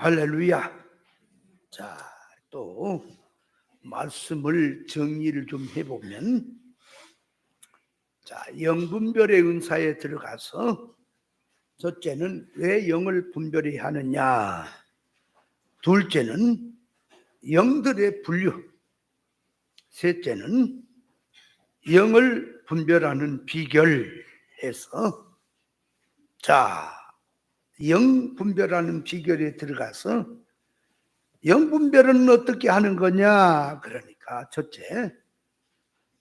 할렐루야. 자, 또 말씀을 정리를 좀 해보면, 자, 영분별의 은사에 들어가서 첫째는 왜 영을 분별해야 하느냐, 둘째는 영들의 분류, 셋째는 영을 분별하는 비결 해서, 자, 영 분별하는 비결에 들어가서 영 분별은 어떻게 하는 거냐, 그러니까 첫째,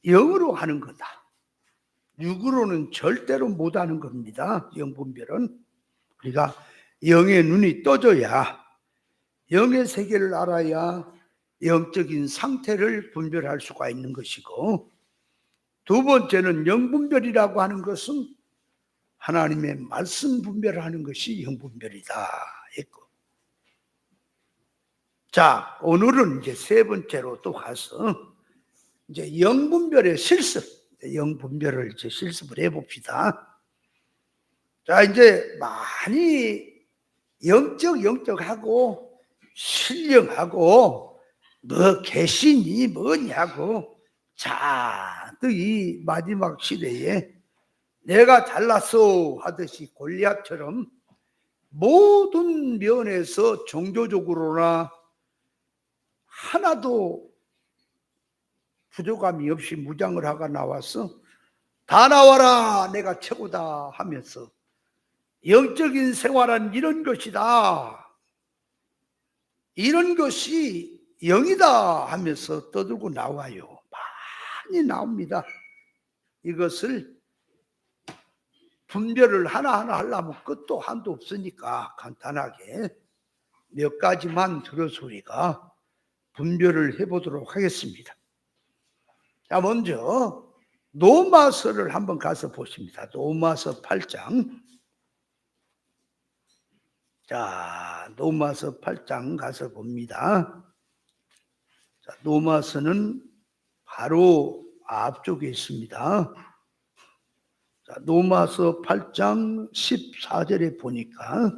영으로 하는 거다. 육으로는 절대로 못하는 겁니다. 영 분별은. 그러니까 영의 눈이 떠져야, 영의 세계를 알아야 영적인 상태를 분별할 수가 있는 것이고, 두 번째는 영 분별이라고 하는 것은 하나님의 말씀 분별을 하는 것이 영 분별이다 했고, 자, 오늘은 이제 세 번째로 또 가서 이제 영 분별의 실습, 영 분별을 이제 실습을 해봅시다. 자, 이제 많이 영적하고 신령하고 뭐 개신이 뭐냐고, 자, 또 이 마지막 시대에 내가 잘났어 하듯이 골리앗처럼 모든 면에서 종교적으로나 하나도 부족함이 없이 무장을 하고 나와서 다 나와라 내가 최고다 하면서 영적인 생활은 이런 것이다, 이런 것이 영이다 하면서 떠들고 나와요. 많이 나옵니다. 이것을 분별을 하나하나 하려면 끝도 한도 없으니까 간단하게 몇 가지만 들어서 우리가 분별을 해보도록 하겠습니다. 자, 먼저 로마서를 한번 가서 보십니다. 로마서 8장. 자, 로마서 8장 가서 봅니다. 자, 로마서는 바로 앞쪽에 있습니다. 자, 로마서 8장 14절에 보니까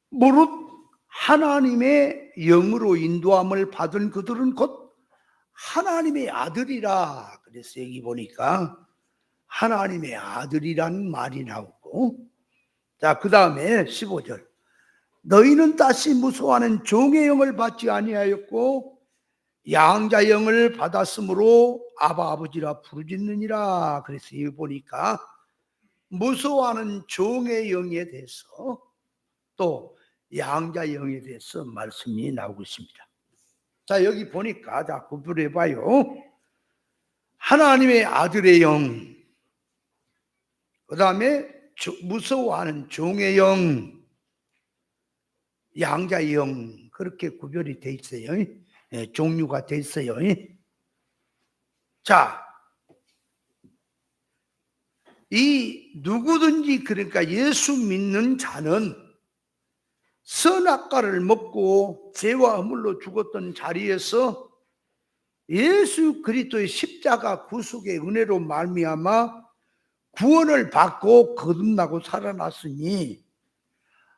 무릇 하나님의 영으로 인도함을 받은 그들은 곧 하나님의 아들이라. 그래서 여기 보니까 하나님의 아들이라는 말이 나오고, 자, 그 다음에 15절. 너희는 다시 무서워하는 종의 영을 받지 아니하였고 양자 영을 받았으므로 아바 아버지라 부르짖느니라. 그래서 여기 보니까 무서워하는 종의 영에 대해서 또 양자 영에 대해서 말씀이 나오고 있습니다. 자, 여기 보니까 자, 구분해 봐요. 하나님의 아들의 영, 그 다음에 무서워하는 종의 영, 양자 영, 그렇게 구별이 돼 있어요. 종류가 돼 있어요. 자, 이 누구든지, 그러니까 예수 믿는 자는 선악과를 먹고 죄와 허물로 죽었던 자리에서 예수 그리스도의 십자가 구속의 은혜로 말미암아 구원을 받고 거듭나고 살아났으니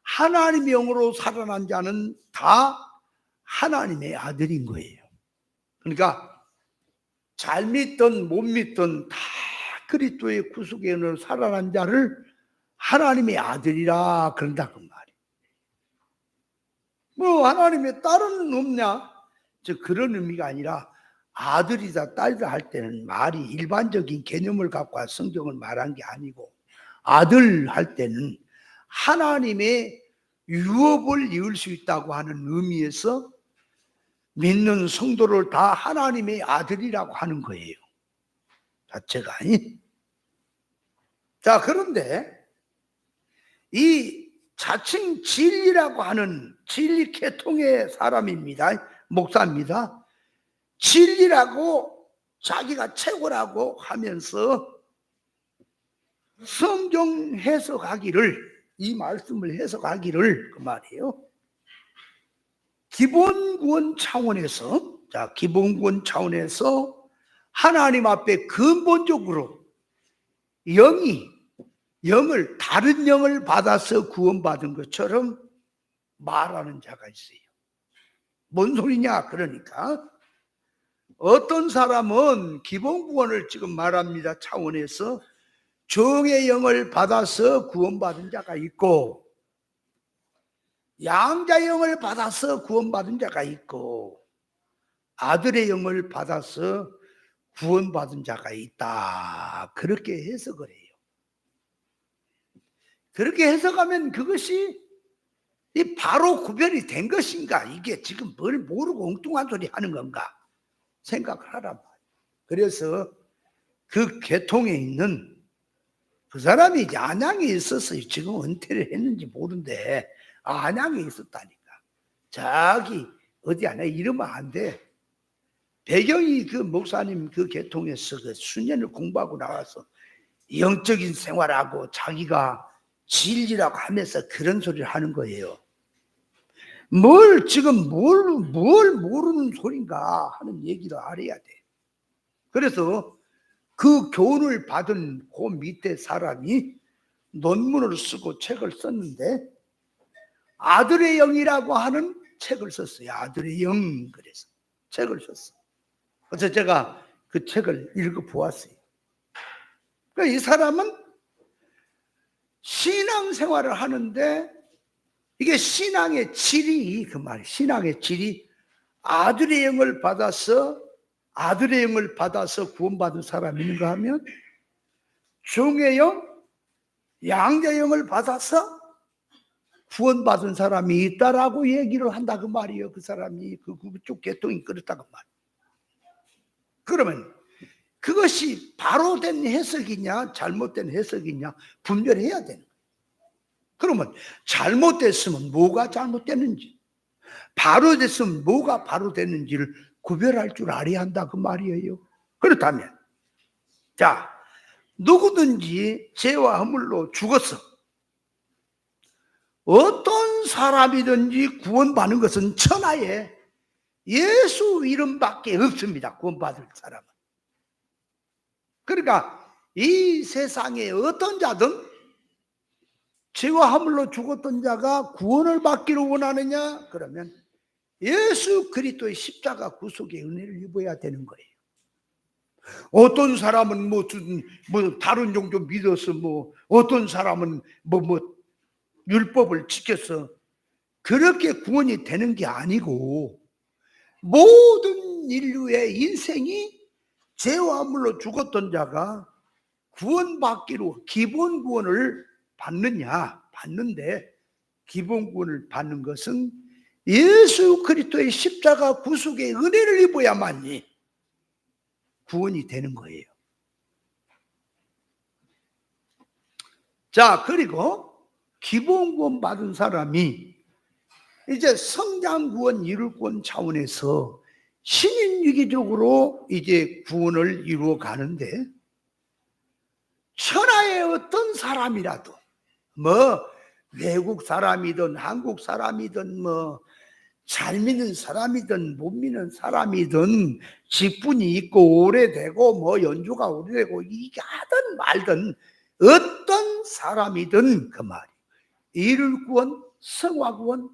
하나님의 영으로 살아난 자는 다 하나님의 아들인 거예요. 그러니까 잘 믿든 못 믿든 다 그리스도의 구속의 은혜로 살아난 자를 하나님의 아들이라 그런다 그 말이에요. 뭐 하나님의 딸은 없냐? 그런 의미가 아니라 아들이다 딸이다 할 때는 말이 일반적인 개념을 갖고 성경을 말한 게 아니고, 아들 할 때는 하나님의 유업을 이을 수 있다고 하는 의미에서 믿는 성도를 다 하나님의 아들이라고 하는 거예요, 자체가. 자, 그런데 이 자칭 진리라고 하는 진리 계통의 사람입니다. 목사입니다. 진리라고 자기가 최고라고 하면서 성경 해석하기를, 이 말씀을 해석하기를 그 말이에요. 기본구원 차원에서, 자, 기본구원 차원에서 하나님 앞에 근본적으로 영을 다른 영을 받아서 구원받은 것처럼 말하는 자가 있어요. 뭔 소리냐? 그러니까 어떤 사람은 기본 구원을 지금 말합니다. 차원에서 종의 영을 받아서 구원받은 자가 있고, 양자의 영을 받아서 구원받은 자가 있고, 아들의 영을 받아서 구원받은 자가 있다. 그렇게 해석을 해요. 그렇게 해석하면 그것이 바로 구별이 된 것인가? 이게 지금 뭘 모르고 엉뚱한 소리 하는 건가? 생각을 하란 말이에요. 그래서 그 계통에 있는 그 사람이 이제 안양에 있었어요. 지금 은퇴를 했는지 모르는데 안양에 있었다니까. 저기 어디 안에 이러면 안 돼. 배경이 그 목사님 그 계통에서 그 수년을 공부하고 나와서 영적인 생활하고 자기가 진리라고 하면서 그런 소리를 하는 거예요. 지금 뭘 모르는 소린가 하는 얘기를 알아야 돼. 그래서 그 교훈을 받은 그 밑에 사람이 논문을 쓰고 책을 썼는데 아들의 영이라고 하는 책을 썼어요. 아들의 영. 그래서 책을 썼어. 그래서 제가 그 책을 읽어보았어요. 그러니까 이 사람은 신앙생활을 하는데 이게 신앙의 질이 그 말이에요. 신앙의 질이 아들의 영을 받아서 구원받은 사람이 있는가 하면 종의 영, 양자의 영을 받아서 구원받은 사람이 있다라고 얘기를 한다 그 말이에요. 그 사람이 그쪽 계통이 그렇다고 말이에요. 그러면 그것이 바로 된 해석이냐 잘못된 해석이냐 분별해야 되는 거예요. 그러면 잘못됐으면 뭐가 잘못됐는지, 바로 됐으면 뭐가 바로 됐는지를 구별할 줄 알아야 한다 그 말이에요. 그렇다면 자, 누구든지 죄와 허물로 죽었어. 어떤 사람이든지 구원받는 것은 천하에 예수 이름밖에 없습니다. 구원받을 사람은. 그러니까 이 세상에 어떤 자든 죄와 허물로 죽었던 자가 구원을 받기를 원하느냐? 그러면 예수 그리스도의 십자가 구속의 은혜를 입어야 되는 거예요. 어떤 사람은 다른 종교 믿어서 어떤 사람은 율법을 지켜서 그렇게 구원이 되는 게 아니고 모든 인류의 인생이 죄와 허물로 죽었던 자가 구원받기로 기본 구원을 받는데 기본 구원을 받는 것은 예수 그리스도의 십자가 구속의 은혜를 입어야만이 구원이 되는 거예요. 자, 그리고 기본 구원 받은 사람이 이제 성장 구원, 이룰 구원 차원에서 신인위기적으로 이제 구원을 이루어 가는데 천하의 어떤 사람이라도 외국 사람이든 한국 사람이든 잘 믿는 사람이든 못 믿는 사람이든 직분이 있고 오래되고 연주가 오래되고 이게 하든 말든 어떤 사람이든 그 말이 이룰 구원, 성화 구원,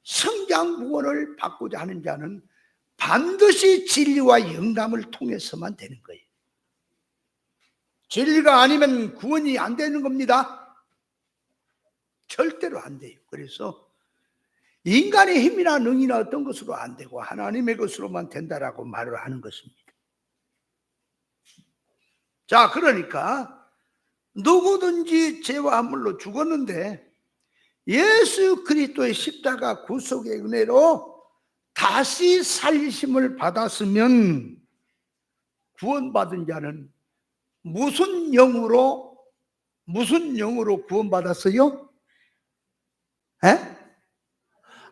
성장 구원을 받고자 하는 자는 반드시 진리와 영감을 통해서만 되는 거예요. 진리가 아니면 구원이 안 되는 겁니다. 절대로 안 돼요. 그래서 인간의 힘이나 능이나 어떤 것으로 안 되고 하나님의 것으로만 된다라고 말을 하는 것입니다. 자, 그러니까 누구든지 죄와 허물로 죽었는데 예수 그리스도의 십자가 구속의 은혜로 다시 살리심을 받았으면 구원받은 자는 무슨 영으로 구원받았어요?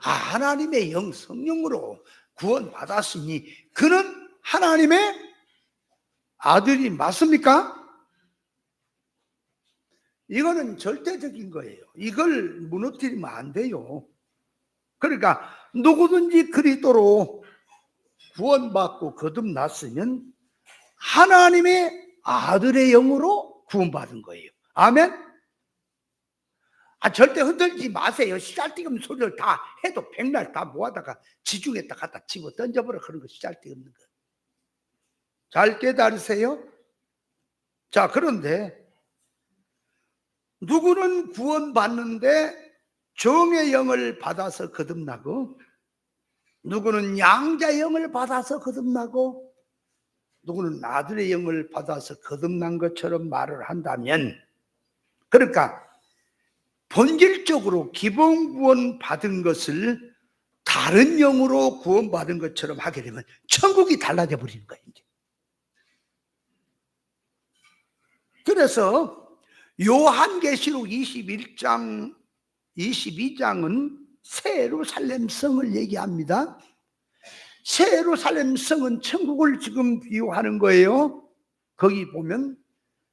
하나님의 영, 성령으로 구원받았으니 그는 하나님의 아들이 맞습니까? 이거는 절대적인 거예요. 이걸 무너뜨리면 안 돼요. 그러니까 누구든지 그리스도로 구원받고 거듭났으면 하나님의 아들의 영으로 구원받은 거예요. 아멘? 절대 흔들지 마세요. 씨알데기없는 소리를 다 해도 백날 다 모아다가 지중에다 갖다 집어 던져버려. 그런 거 씨알데기없는 거. 잘 깨달으세요? 자, 그런데 누구는 구원받는데 정의 영을 받아서 거듭나고, 누구는 양자의 영을 받아서 거듭나고, 누구는 아들의 영을 받아서 거듭난 것처럼 말을 한다면, 그러니까 본질적으로 기본 구원 받은 것을 다른 영으로 구원받은 것처럼 하게 되면 천국이 달라져 버리는 거예요. 이제. 그래서 요한계시록 21장, 22장은 새 예루살렘 성을 얘기합니다. 새 예루살렘 성은 천국을 지금 비유하는 거예요. 거기 보면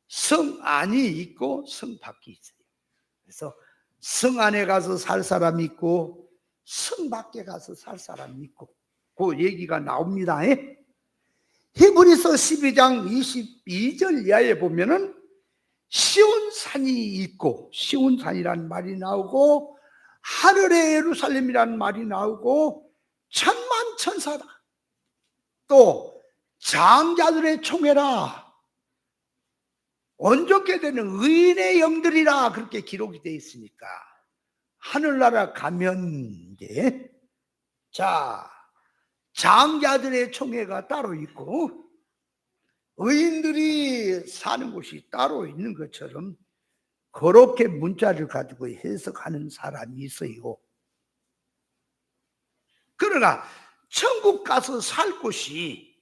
성 안이 있고 성 밖이 있어요. 그래서 성 안에 가서 살 사람이 있고 성 밖에 가서 살 사람이 있고, 그 얘기가 나옵니다. 히브리서 12장 22절 이하에 보면은 시온산이 있고, 시온산이란 말이 나오고, 하늘의 예루살렘이란 말이 나오고, 천만천사다, 또 장자들의 총회라, 온전케 되는 의인의 영들이라, 그렇게 기록이 되어 있으니까 하늘나라 가면 이제, 자, 장자들의 총회가 따로 있고 의인들이 사는 곳이 따로 있는 것처럼 그렇게 문자를 가지고 해석하는 사람이 있어요. 그러나 천국 가서 살 곳이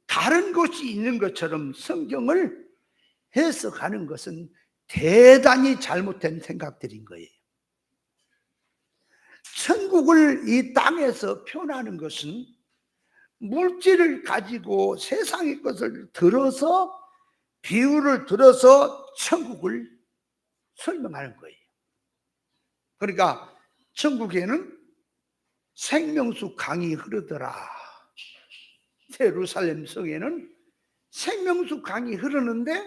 다른 곳이 있는 것처럼 성경을 해석하는 것은 대단히 잘못된 생각들인 거예요. 천국을 이 땅에서 표현하는 것은 물질을 가지고 세상의 것을 들어서, 비유를 들어서 천국을 설명하는 거예요. 그러니까 천국에는 생명수 강이 흐르더라. 예루살렘 성에는 생명수 강이 흐르는데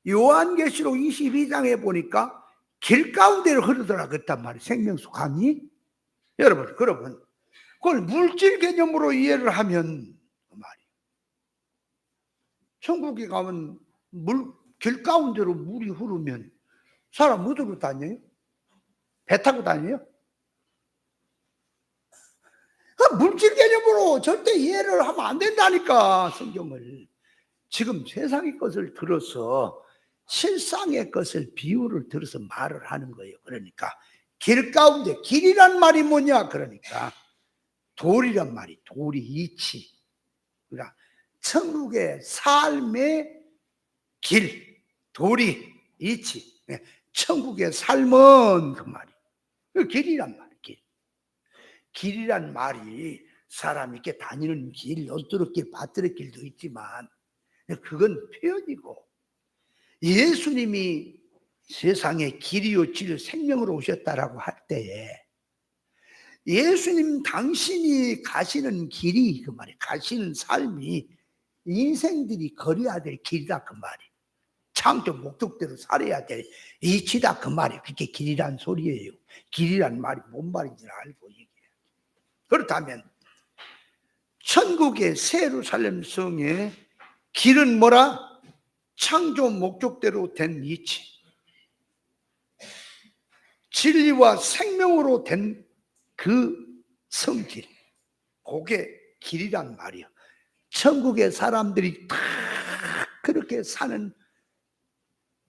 요한계시록 22장에 보니까 길 가운데로 흐르더라 그랬단 말이에요. 생명수 강이. 여러분, 그러면 그걸 물질 개념으로 이해를 하면 그 말이에요. 천국에 가면 길 가운데로 물이 흐르면 사람 어디로 다녀요? 배 타고 다녀요? 물질 개념으로 절대 이해를 하면 안 된다니까, 성경을. 지금 세상의 것을 들어서, 실상의 것을 비유를 들어서 말을 하는 거예요. 그러니까 길 가운데, 길이란 말이 뭐냐? 그러니까 돌이란 말이, 돌이 이치. 그러니까 천국의 삶의 길, 돌이 이치. 천국의 삶은 그 말이, 그 길이란 말이, 길. 길이란 말이 사람 이렇게 다니는 길, 옷두룩길, 밭두룩길도 있지만 그건 표현이고, 예수님이 세상에 길이요 질 생명으로 오셨다라고 할 때에 예수님 당신이 가시는 길이, 그 말이, 가시는 삶이 인생들이 걸어야 될 길이다 그 말이, 창조 목적대로 살아야 될 이치다 그 말이, 그게 길이란 소리예요. 길이란 말이 뭔 말인지 알고 얘기해요. 그렇다면 천국의 새 예루살렘 성의 길은 뭐라? 창조 목적대로 된 이치, 진리와 생명으로 된 그 성길, 그게 길이란 말이야. 천국의 사람들이 다 그렇게 사는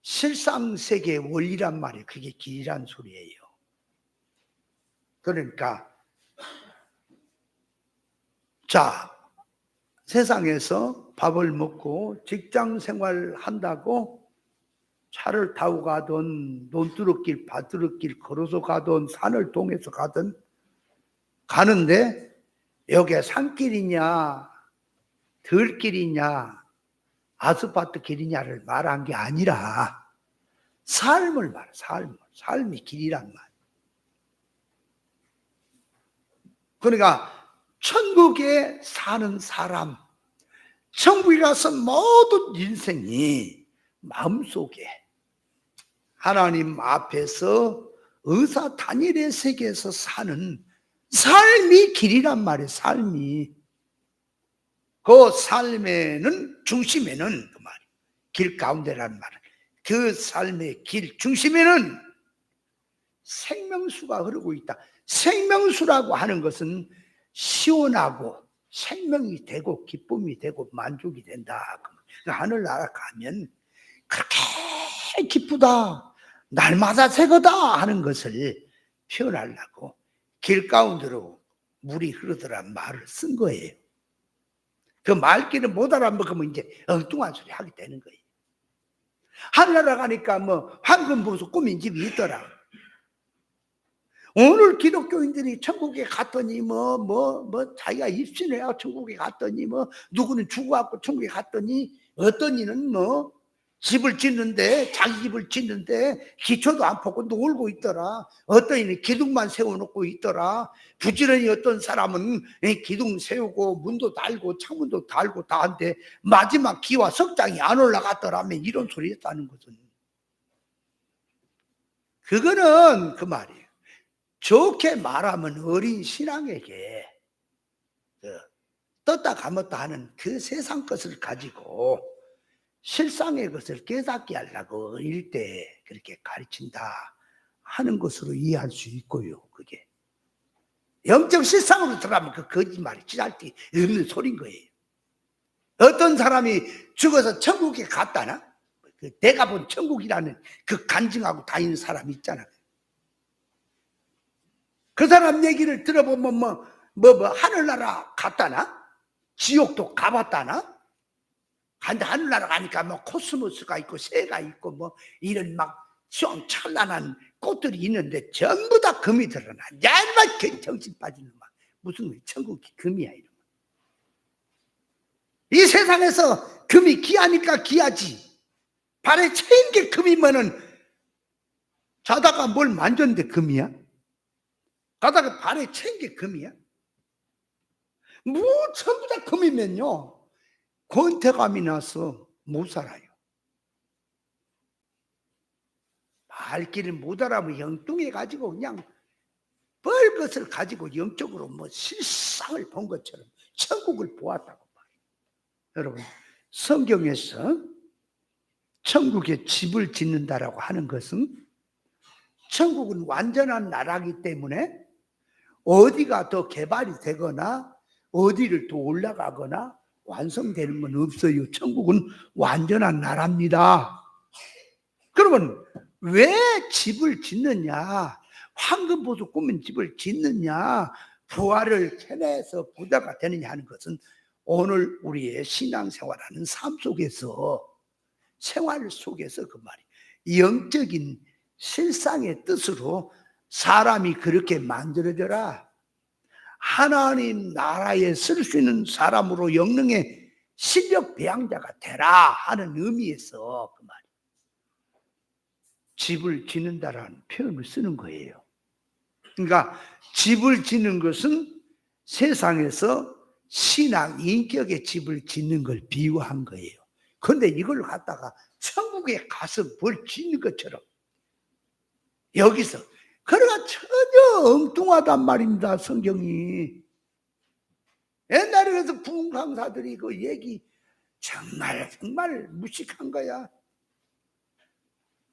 실상세계의 원리란 말이에요. 그게 길이란 소리예요. 그러니까 자, 세상에서 밥을 먹고 직장 생활 한다고 차를 타고 가든 논두렁길, 밭두렁길 걸어서 가든 산을 통해서 가든 가는데 여기에 산길이냐 들길이냐 아스팔트 길이냐를 말한 게 아니라 삶을 말해. 삶이 길이란 말. 그러니까 천국에 사는 사람, 천국에 가서 모든 인생이 마음속에 하나님 앞에서 의사 단일의 세계에서 사는 삶이 길이란 말이에요. 삶이. 그 삶에는 중심에는 그 말이에요. 길 가운데란 말이에요. 그 삶의 길 중심에는 생명수가 흐르고 있다. 생명수라고 하는 것은 시원하고 생명이 되고 기쁨이 되고 만족이 된다. 하늘나라 가면 그렇게 기쁘다, 날마다 새거다 하는 것을 표현하려고 길 가운데로 물이 흐르더란 말을 쓴 거예요. 그 말귀를 못 알아먹으면 이제 엉뚱한 소리 하게 되는 거예요. 하늘나라 가니까 뭐 황금보수 꾸민 집이 있더라. 오늘 기독교인들이 천국에 갔더니 자기가 입신해야 천국에 갔더니 누구는 죽어갖고 천국에 갔더니 어떤 이는 집을 짓는데 자기 집을 짓는데 기초도 안 팠고 놀고 있더라. 어떤 이는 기둥만 세워놓고 있더라. 부지런히 어떤 사람은 기둥 세우고 문도 달고 창문도 달고 다 한데 마지막 기와 석장이 안 올라갔더라며 이런 소리 했다는 것은 그거는 그 말이에요. 좋게 말하면 어린 신앙에게 떴다 감았다 하는 그 세상 것을 가지고 실상의 것을 깨닫게 하려고 어릴 때 그렇게 가르친다 하는 것으로 이해할 수 있고요. 그게 영적 실상으로 들어가면 그 거짓말이 찌잘데 없는 소린 거예요. 어떤 사람이 죽어서 천국에 갔다나? 내가 본 천국이라는 그 간증하고 다니는 사람 있잖아. 그 사람 얘기를 들어보면 하늘나라 갔다나? 지옥도 가봤다나? 근데 하늘나라 가니까 코스모스가 있고 새가 있고 이런 좀 찬란한 꽃들이 있는데 전부 다 금이 드러나. 얇게 정신 빠지는 무슨 천국이 금이야 이런. 이 세상에서 금이 귀하니까 귀하지. 발에 채인 게 금이면은 자다가 뭘 만졌는데 금이야? 가다가 발에 채인 게 금이야? 전부 다 금이면요 권태감이 나서 못 살아요. 말귀를 못 알아보면 영뚱해가지고 그냥 뻘것을 가지고 영적으로 실상을 본 것처럼 천국을 보았다고 말해요. 여러분 성경에서 천국에 집을 짓는다라고 하는 것은 천국은 완전한 나라이기 때문에 어디가 더 개발이 되거나 어디를 더 올라가거나 완성되는 건 없어요. 천국은 완전한 나라입니다. 그러면 왜 집을 짓느냐? 황금보수 꾸민 집을 짓느냐? 부활을 캐내서 부자가 되느냐 하는 것은 오늘 우리의 신앙생활하는 삶 속에서 생활 속에서 그 말이 영적인 실상의 뜻으로 사람이 그렇게 만들어져라. 하나님 나라에 쓸 수 있는 사람으로 영능의 실력 배양자가 되라 하는 의미에서 그 말이 집을 짓는다라는 표현을 쓰는 거예요. 그러니까 집을 짓는 것은 세상에서 신앙 인격의 집을 짓는 걸 비유한 거예요. 그런데 이걸 갖다가 천국에 가서 뭘 짓는 것처럼 여기서 그러나 전혀 엉뚱하단 말입니다. 성경이. 옛날에 그래서 부흥 강사들이 그 얘기 정말 무식한 거야.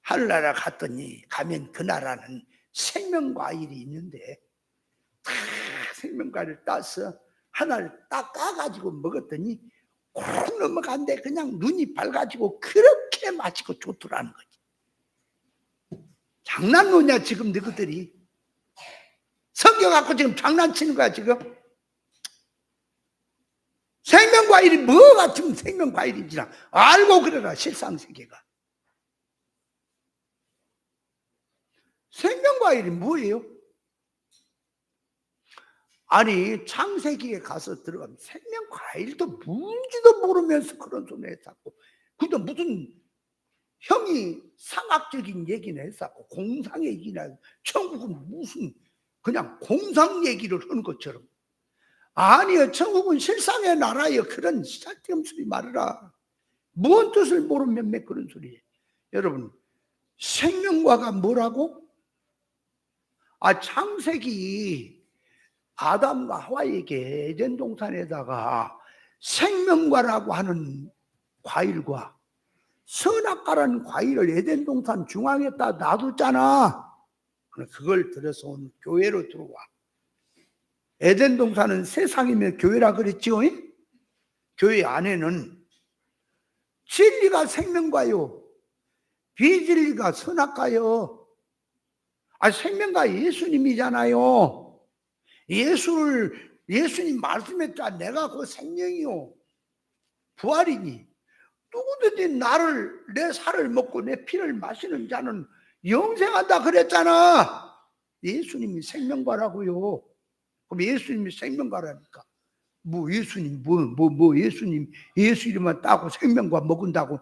하늘나라 갔더니 가면 그 나라는 생명과일이 있는데 다 생명과일을 따서 하나를 딱 까가지고 먹었더니 콕 넘어간데 그냥 눈이 밝아지고 그렇게 맛있고 좋더라는 거지. 장난노냐 지금 너희들이. 성경 갖고 지금 장난치는 거야 지금. 생명과일이 뭐가 지금 생명과일인지 알고 그래라. 실상세계가 생명과일이 뭐예요? 아니 창세기에 가서 들어가면 생명과일도 뭔지도 모르면서 그런 소리 했었고 근데 무슨 형이 상학적인 얘기는 했었고 공상 얘기나 천국은 무슨 그냥 공상 얘기를 하는 것처럼 아니요 천국은 실상의 나라예요. 그런 쓸데없는 소리 말으라. 뭔 뜻을 모르면 몇 그런 소리예요. 여러분 생명과가 뭐라고? 창세기 아담과 하와에게 에덴 동산에다가 생명과라고 하는 과일과 선악과라는 과일을 에덴 동산 중앙에다 놔뒀잖아. 그걸 들어서 오늘 교회로 들어와. 에덴 동산은 세상이며 교회라 그랬죠. 교회 안에는 진리가 생명과요, 비진리가 선악과요. 생명과 예수님이잖아요. 예수님 말씀했자 내가 그 생명이요 부활이니 누구든지 내 살을 먹고 내 피를 마시는 자는 영생한다 그랬잖아. 예수님이 생명과라고요. 그럼 예수님이 생명과라니까 예수님 예수님 예수 이름만 따고 생명과 먹은다고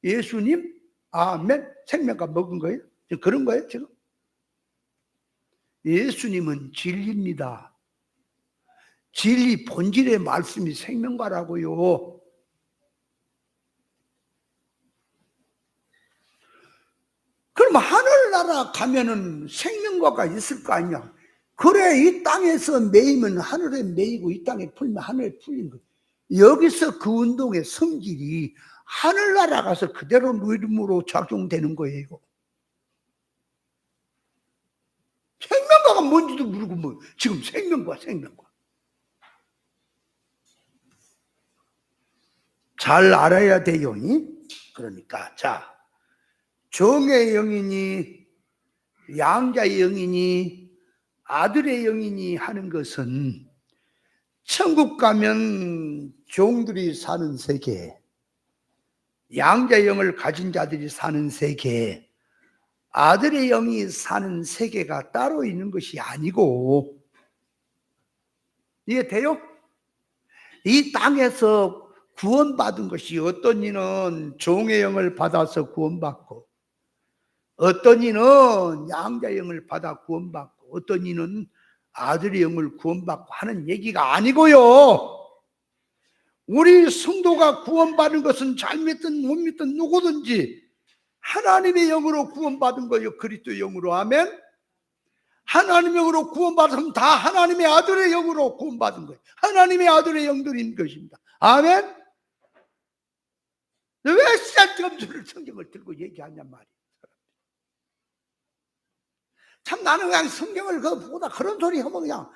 예수님 아멘 생명과 먹은 거예요? 그런 거예요 지금? 예수님은 진리입니다. 진리 본질의 말씀이 생명과라고요. 그럼 하늘나라 가면은 생명과가 있을 거 아니야. 그래 이 땅에서 매이면 하늘에 매이고 이 땅에 풀면 하늘에 풀린 거. 여기서 그 운동의 성질이 하늘나라 가서 그대로 믿음으로 작용되는 거예요. 생명과가 뭔지도 모르고 지금 생명과 잘 알아야 돼요. 그러니까 종의 영이니 양자의 영이니 아들의 영이니 하는 것은 천국 가면 종들이 사는 세계, 양자의 영을 가진 자들이 사는 세계, 아들의 영이 사는 세계가 따로 있는 것이 아니고, 이해돼요? 이 땅에서 구원받은 것이 어떤 이는 종의 영을 받아서 구원받고, 어떤 이는 양자의 영을 받아 구원받고, 어떤 이는 아들의 영을 구원받고 하는 얘기가 아니고요. 우리 성도가 구원받은 것은 잘 믿든 못 믿든 누구든지 하나님의 영으로 구원받은 거예요. 그리스도의 영으로. 아멘. 하나님의 영으로 구원받으면 다 하나님의 아들의 영으로 구원받은 거예요. 하나님의 아들의 영들인 것입니다. 아멘. 왜 쓸데없는 성경을 들고 얘기하냔 말이에요. 참 나는 그냥 성경을 보다 그런 소리 하면 그냥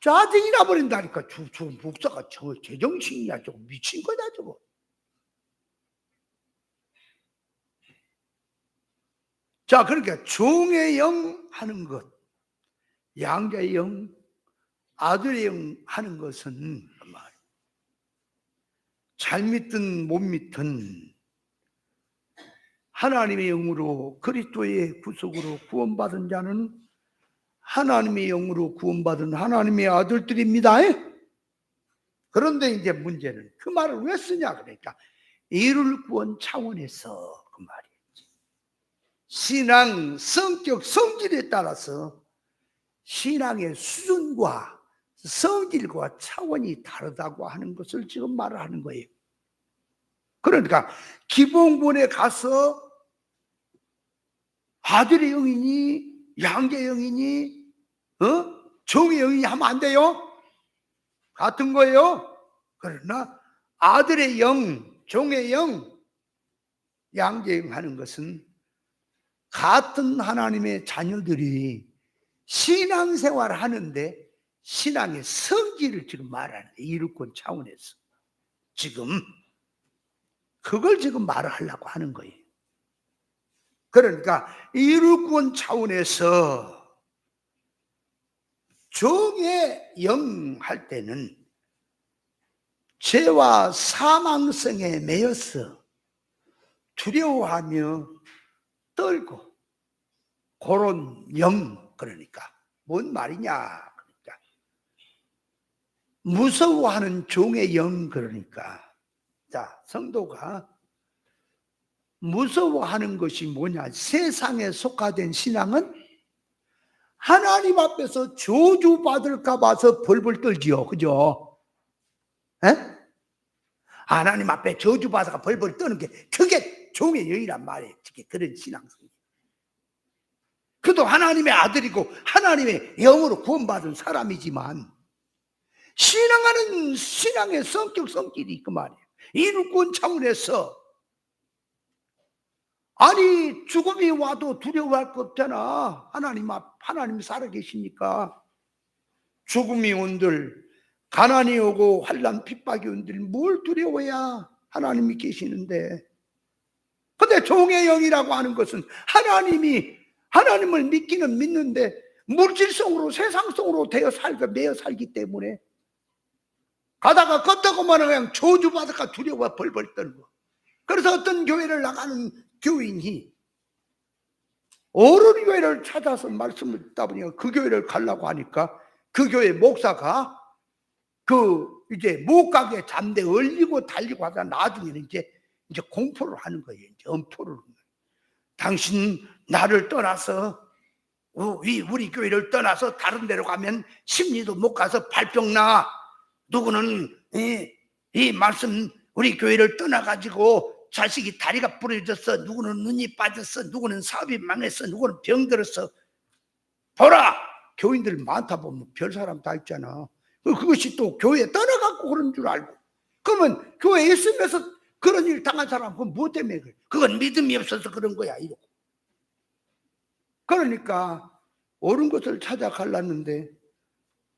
짜증이 나버린다니까. 저 목사가 저 제정신이야. 저거 미친 거다 저거. 그러니까 종의 영 하는 것, 양자의 영, 아들의 영 하는 것은 잘 믿든 못 믿든 하나님의 영으로 그리스도의 구속으로 구원받은 자는 하나님의 영으로 구원받은 하나님의 아들들입니다. 그런데 이제 문제는 그 말을 왜 쓰냐 그러니까 이를 구원 차원에서 그 말이지. 신앙 성격 성질에 따라서 신앙의 수준과 성질과 차원이 다르다고 하는 것을 지금 말을 하는 거예요. 그러니까 기본본에 가서 아들의 영이니 양자의 영이니 종의 영이니 하면 안 돼요. 같은 거예요. 그러나 아들의 영, 종의 영, 양자의 영 하는 것은 같은 하나님의 자녀들이 신앙생활을 하는데 신앙의 성질을 지금 말하는 이루권 차원에서 지금 그걸 지금 말을 하려고 하는 거예요. 그러니까 이루권 차원에서 종의 영 할 때는 죄와 사망성에 매여서 두려워하며 떨고 그런 영. 그러니까 뭔 말이냐 그러니까 무서워하는 종의 영. 그러니까 성도가 무서워하는 것이 뭐냐. 세상에 속화된 신앙은 하나님 앞에서 저주받을까 봐서 벌벌 떨지요. 그죠? 에? 하나님 앞에 저주받아가 벌벌 떠는 게 그게 종의 영이란 말이에요. 그런 신앙성. 그도 하나님의 아들이고 하나님의 영으로 구원받은 사람이지만 신앙하는 신앙의 성격 성질이 그 말이에요. 이루권 차원에서 아니 죽음이 와도 두려워할 거 없잖아. 하나님 살아계시니까. 죽음이 온들 가난이 오고 환난 핍박이 온들 뭘 두려워야 하나님이 계시는데. 근데 종의 영이라고 하는 것은 하나님을 믿기는 믿는데 물질성으로 세상성으로 매여 살기 때문에 가다가 껐다고만 그냥 저주받을까 두려워 벌벌 떨고. 그래서 어떤 교회를 나가는 교인이 어른 교회를 찾아서 말씀을 듣다 보니까 그 교회를 가려고 하니까 그 교회 목사가 이제 못 가게 잠대 얼리고 달리고 하다 나중에는 이제 공포를 하는 거예요. 이제 엄포를 하는 거예요. 당신 나를 떠나서 우리 교회를 떠나서 다른 데로 가면 심리도 못 가서 발병 나. 누구는 이 말씀 우리 교회를 떠나가지고 자식이 다리가 부러졌어. 누구는 눈이 빠졌어. 누구는 사업이 망했어. 누구는 병들었어. 보라! 교인들 많다 보면 별 사람 다 있잖아. 그것이 또 교회에 떠나갖고 그런 줄 알고. 그러면 교회에 있으면서 그런 일 당한 사람 그건 뭐 때문에 그래? 그건 믿음이 없어서 그런 거야. 이러고. 그러니까 옳은 것을 찾아가려는데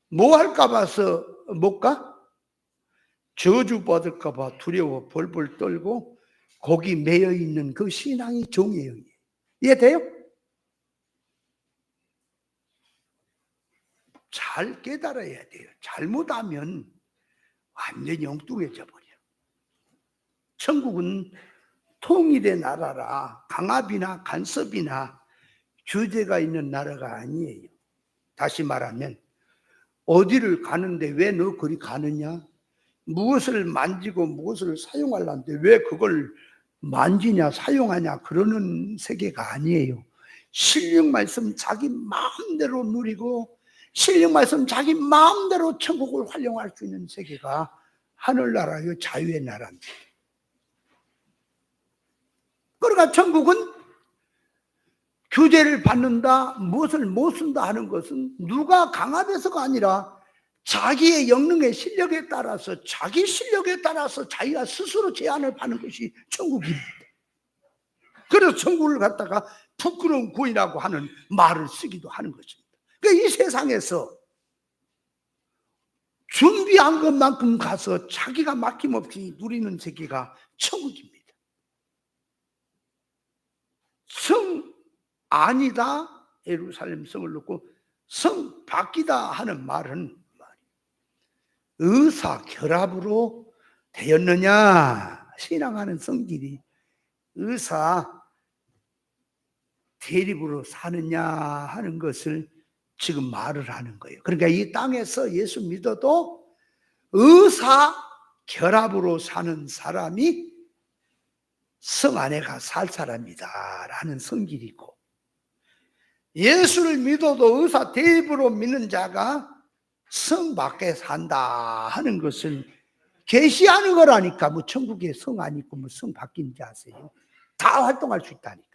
뭐 할까 봐서 못 가? 저주받을까 봐 두려워 벌벌 떨고 거기 매여 있는 그 신앙이 종의 영이에요. 이해돼요? 잘 깨달아야 돼요. 잘못하면 완전히 엉뚱해져 버려. 천국은 통일의 나라라 강압이나 간섭이나 규제가 있는 나라가 아니에요. 다시 말하면 어디를 가는데 왜 너 그리 가느냐? 무엇을 만지고 무엇을 사용하려는데 왜 그걸 만지냐 사용하냐 그러는 세계가 아니에요. 신령 말씀 자기 마음대로 누리고 신령 말씀 자기 마음대로 천국을 활용할 수 있는 세계가 하늘나라요 자유의 나라입니다. 그러니까 천국은 규제를 받는다 무엇을 못 쓴다 하는 것은 누가 강압해서가 아니라 자기의 영능의 실력에 따라서 자기 실력에 따라서 자기가 스스로 제한을 받는 것이 천국입니다. 그래서 천국을 갖다가 부끄러운 구이라고 하는 말을 쓰기도 하는 것입니다. 그러니까 이 세상에서 준비한 것만큼 가서 자기가 막힘없이 누리는 세계가 천국입니다. 성 아니다 예루살렘 성을 놓고 성 바뀌다 하는 말은 의사 결합으로 되었느냐? 신앙하는 성질이 의사 대립으로 사느냐 하는 것을 지금 말을 하는 거예요. 그러니까 이 땅에서 예수 믿어도 의사 결합으로 사는 사람이 성 안에가 살 사람이다 라는 성질이고, 예수를 믿어도 의사 대립으로 믿는 자가 성 밖에 산다 하는 것은 계시하는 거라니까. 뭐 천국에 성 안 있고 뭐 성 바뀐지 아세요? 다 활동할 수 있다니까.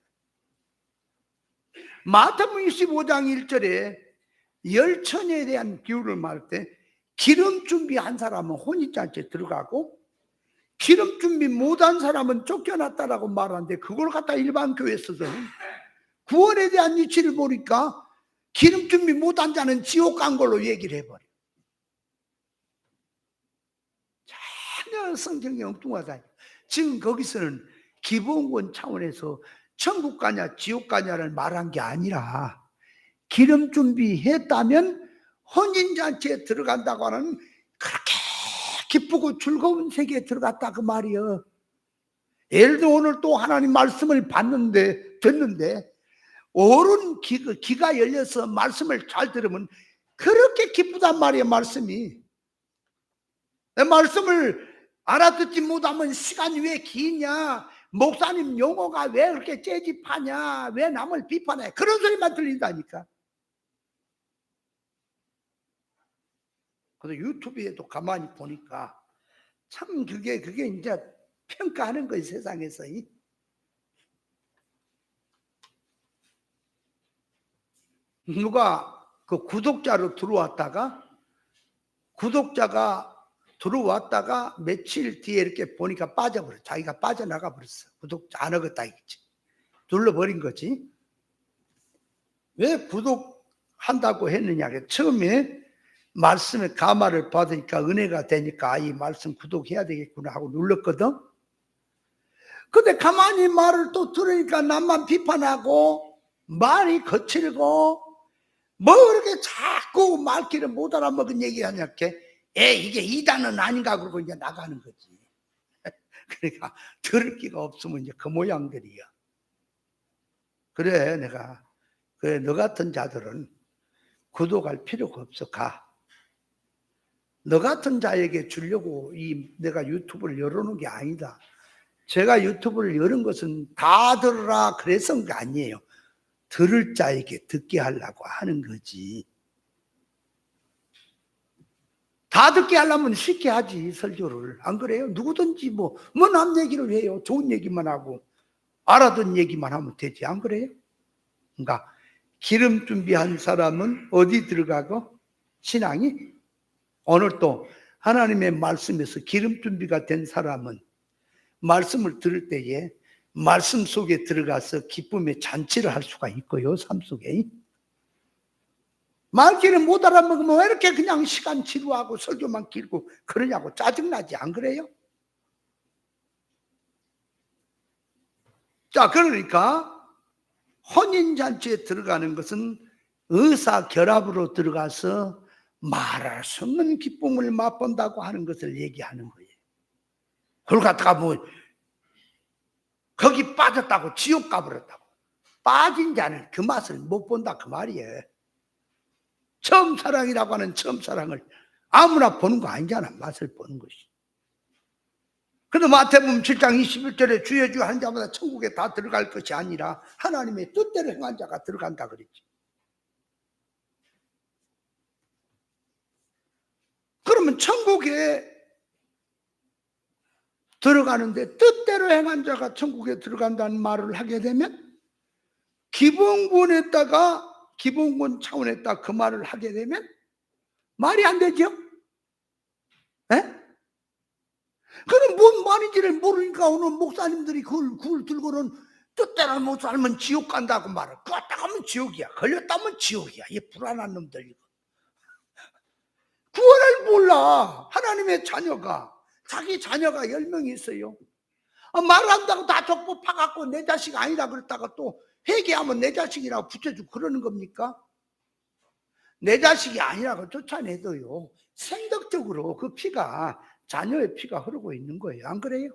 마태복음 25장 1절에 열처녀에 대한 비유를 말할 때 기름 준비한 사람은 혼인잔치에 들어가고 기름 준비 못한 사람은 쫓겨났다라고 말하는데, 그걸 갖다 일반 교회에서는 구원에 대한 이치를 보니까 기름 준비 못한 자는 지옥 간 걸로 얘기를 해버려. 전혀 성경이 엉뚱하다. 지금 거기서는 기본권 차원에서 천국 가냐 지옥 가냐를 말한 게 아니라 기름 준비했다면 혼인잔치에 들어간다고 하는 그렇게 기쁘고 즐거운 세계에 들어갔다 그 말이에요. 예를 들어 오늘 또 하나님 말씀을 듣는데 옳은 귀가 열려서 말씀을 잘 들으면 그렇게 기쁘단 말이에요. 말씀이 말씀을 알아듣지 못하면 시간이 왜 기냐, 목사님 용어가 왜 그렇게 째집하냐, 왜 남을 비판해, 그런 소리만 들린다니까. 그래서 유튜브에도 가만히 보니까 참 그게 이제 평가하는 거예요, 세상에서. 누가 그 구독자로 들어왔다가 며칠 뒤에 이렇게 보니까 빠져버려. 자기가 빠져나가 버렸어. 구독자 안 하겠다 이거지. 눌러버린 거지. 왜 구독한다고 했느냐. 처음에 말씀에 감화를 받으니까 은혜가 되니까 이 말씀 구독해야 되겠구나 하고 눌렀거든. 근데 가만히 말을 또 들으니까 남만 비판하고 말이 거칠고 뭐 이렇게 자꾸 말귀를 못 알아먹은 얘기하냐. 이게 이단은 아닌가 그러고 이제 나가는 거지. 그러니까 들을 기가 없으면 이제 그 모양들이야. 그래 너 같은 자들은 구독할 필요가 없어. 너 같은 자에게 주려고 내가 유튜브를 열어놓은 게 아니다. 제가 유튜브를 열은 것은 다 들으라 그래서 한 게 아니에요. 들을 자에게 듣게 하려고 하는 거지. 다 듣게 하려면 쉽게 하지, 설교를. 안 그래요? 누구든지 남 얘기를 해요. 좋은 얘기만 하고 알아듣는 얘기만 하면 되지. 안 그래요? 그러니까 기름 준비한 사람은 어디 들어가고? 신앙이? 오늘 또 하나님의 말씀에서 기름 준비가 된 사람은 말씀을 들을 때에 말씀 속에 들어가서 기쁨의 잔치를 할 수가 있고요. 삶 속에. 말귀를 못 알아먹으면 왜 이렇게 그냥 시간 지루하고 설교만 길고 그러냐고 짜증나지. 안 그래요? 자, 그러니까 혼인잔치에 들어가는 것은 의사결합으로 들어가서 말할 수 없는 기쁨을 맛본다고 하는 것을 얘기하는 거예요. 그걸 갖다가 거기 빠졌다고 지옥 가버렸다고. 빠진 자는 그 맛을 못 본다 그 말이에요. 처음 사랑이라고 하는 처음 사랑을 아무나 보는 거 아니잖아. 맛을 보는 것이. 그런데 마태복음 7장 21절에 주여 주여 하는 자마다 천국에 다 들어갈 것이 아니라 하나님의 뜻대로 행한 자가 들어간다 그랬지. 그러면 천국에 들어가는데 뜻대로 행한 자가 천국에 들어간다는 말을 하게 되면 기본군 차원에다가 그 말을 하게 되면 말이 안 되죠? 그럼 뭔 말인지를 모르니까 오늘 목사님들이 그걸 들고는 뜻대로 못 살면 지옥 간다고 말을. 그었다 가면 지옥이야. 걸렸다면 지옥이야. 이 불안한 놈들 이거. 구원을 몰라. 하나님의 자녀가. 자기 자녀가 10명이 있어요. 말한다고 다 족보 파갖고 내 자식 아니라 그랬다가 또 회개하면 내 자식이라고 붙여주고 그러는 겁니까? 내 자식이 아니라고 쫓아내도요. 생덕적으로 그 피가 자녀의 피가 흐르고 있는 거예요. 안 그래요?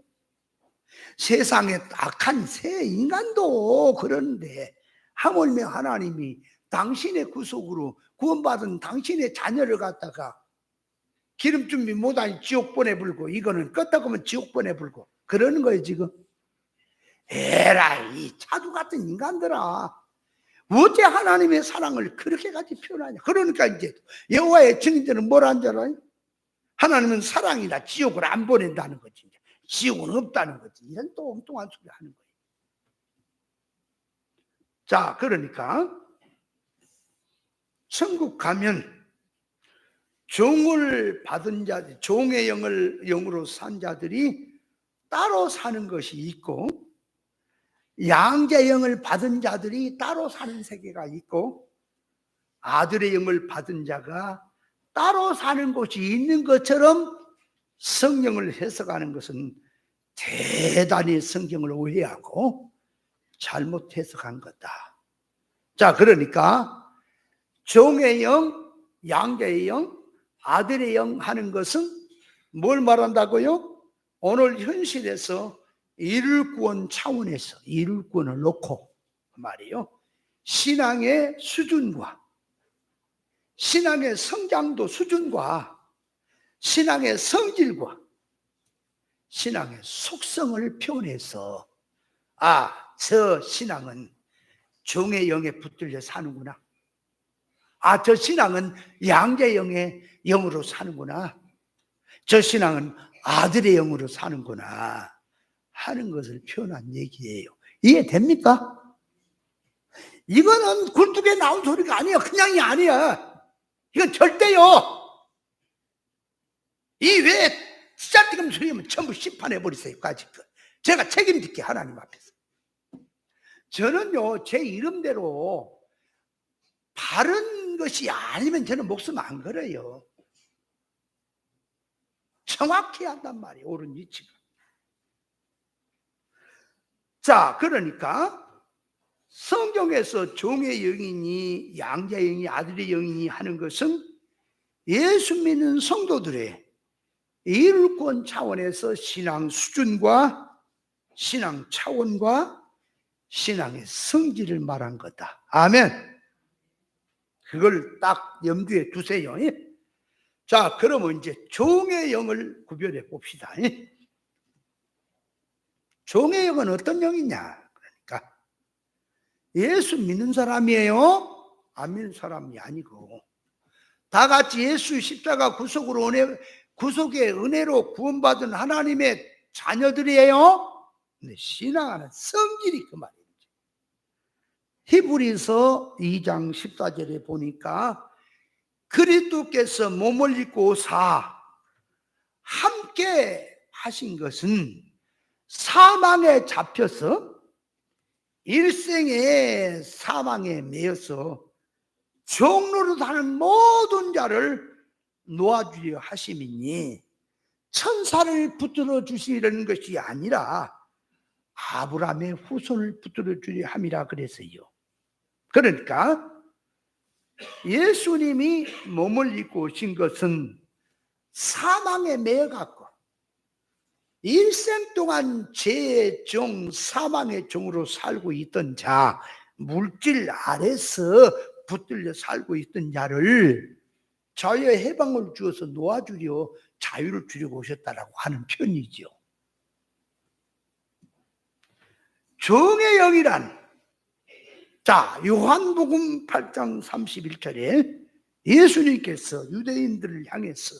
세상에 악한 새 인간도 그러는데 하물며 하나님이 당신의 구속으로 구원받은 당신의 자녀를 갖다가 기름 준비 못하니 지옥 보내불고 이거는 껐다고면 지옥 보내불고 그러는 거예요 지금. 에라이 차두 같은 인간들아. 어째 하나님의 사랑을 그렇게까지 표현하냐. 그러니까 이제 여호와의 증인들은 뭐라는 줄 알아요? 하나님은 사랑이라 지옥을 안 보낸다는 거지. 지옥은 없다는 거지. 이런 또 엉뚱한 소리 하는 거예요. 자, 그러니까 천국 가면 종을 받은 자들, 종의 영으로 산 자들이 따로 사는 것이 있고 양자의 영을 받은 자들이 따로 사는 세계가 있고 아들의 영을 받은 자가 따로 사는 곳이 있는 것처럼 성경을 해석하는 것은 대단히 성경을 오해하고 잘못 해석한 거다. 자, 그러니까 종의 영, 양자의 영, 아들의 영 하는 것은 뭘 말한다고요? 오늘 현실에서 이룰구원 차원에서 이룰구원을 놓고 말이에요. 신앙의 수준과 신앙의 성장도 수준과 신앙의 성질과 신앙의 속성을 표현해서 저 신앙은 종의 영에 붙들려 사는구나. 저 신앙은 양자의 영의 영으로 사는구나. 저 신앙은 아들의 영으로 사는구나 하는 것을 표현한 얘기예요. 이해됩니까? 이거는 굴뚝에 나온 소리가 아니야. 그냥이 아니야. 이건 절대요. 이 외에 쓰잘데없는 소리면 전부 심판해버리세요. 제가 책임질게, 하나님 앞에서. 저는요, 제 이름대로 바른 것이 아니면 저는 목숨 안 걸어요. 정확히 한단 말이에요, 옳은 위치가. 자, 그러니까 성경에서 종의 영이니 양자의 영이 아들의 영이니 하는 것은 예수 믿는 성도들의 이룰권 차원에서 신앙 수준과 신앙 차원과 신앙의 성질을 말한 거다. 아멘. 그걸 딱 염두에 두세요. 자, 그러면 이제 종의 영을 구별해 봅시다. 종의 영은 어떤 영이냐? 그러니까 예수 믿는 사람이에요? 안 믿는 사람이 아니고 다 같이 예수 십자가 구속의 은혜로 구원받은 하나님의 자녀들이에요? 근데 신앙하는 성질이 그 말이에요. 히브리서 2장 14절에 보니까 그리스도께서 몸을 입고 함께 하신 것은 사망에 잡혀서 일생에 사망에 매여서 종로로 사는 모든 자를 놓아주려 하심이니 천사를 붙들어 주시려는 것이 아니라 아브라함의 후손을 붙들어 주려 함이라 그랬어요. 그러니까 예수님이 몸을 입고 오신 것은 사망에 매여갖고 일생 동안 죄의 종, 사망의 종으로 살고 있던 자, 물질 아래서 붙들려 살고 있던 자를 자유의 해방을 주어서 놓아주려 자유를 주려고 오셨다라고 하는 편이죠. 종의 영이란, 자, 요한복음 8장 31절에 예수님께서 유대인들을 향해서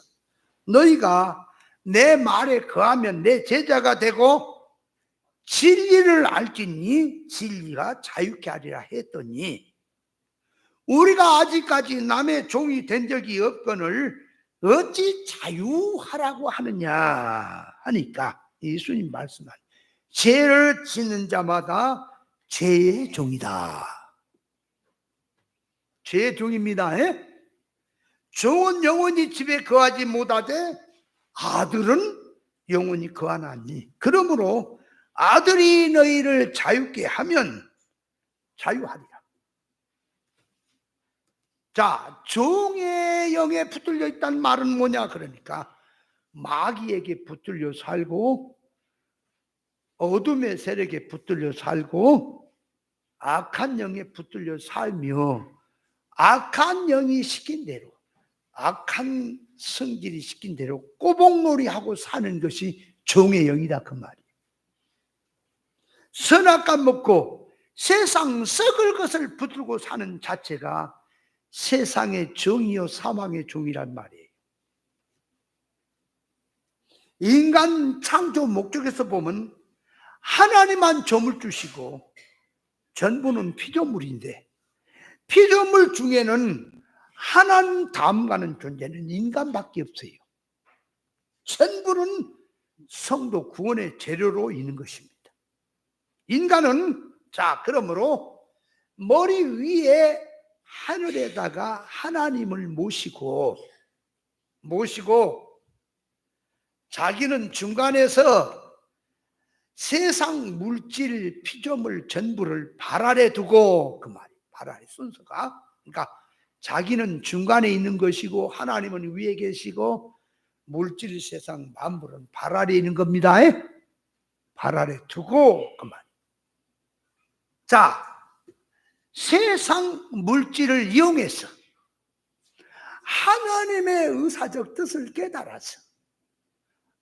너희가 내 말에 거하면 내 제자가 되고 진리를 알지니 진리가 자유케 하리라 했더니 우리가 아직까지 남의 종이 된 적이 없거늘 어찌 자유하라고 하느냐 하니까 예수님 말씀한 죄를 짓는 자마다 죄의 종이다. 죄의 종입니다. 종은 영원히 집에 거하지 못하되 아들은 영원히 거하나니 그러므로 아들이 너희를 자유케 하면 자유하리라. 자, 종의 영에 붙들려 있다는 말은 뭐냐? 그러니까 마귀에게 붙들려 살고 어둠의 세력에 붙들려 살고 악한 영에 붙들려 살며 악한 영이 시킨 대로 악한 성질이 시킨 대로 꼬복놀이하고 사는 것이 종의 영이다 그 말이에요. 선악과 먹고 세상 썩을 것을 붙들고 사는 자체가 세상의 정이요 사망의 종이란 말이에요. 인간 창조 목적에서 보면 하나님만 점을 주시고 전부는 피조물인데 피조물 중에는 하나님 다음 가는 존재는 인간밖에 없어요. 전부는 성도 구원의 재료로 있는 것입니다. 인간은 자 그러므로 머리 위에 하늘에다가 하나님을 모시고 자기는 중간에서 세상 물질 피조물 전부를 발 아래 두고 그 말이 발 아래 순서가 그러니까 자기는 중간에 있는 것이고 하나님은 위에 계시고 물질 세상 만물은 발 아래 있는 겁니다. 발 아래 두고 그 말. 자, 세상 물질을 이용해서 하나님의 의사적 뜻을 깨달아서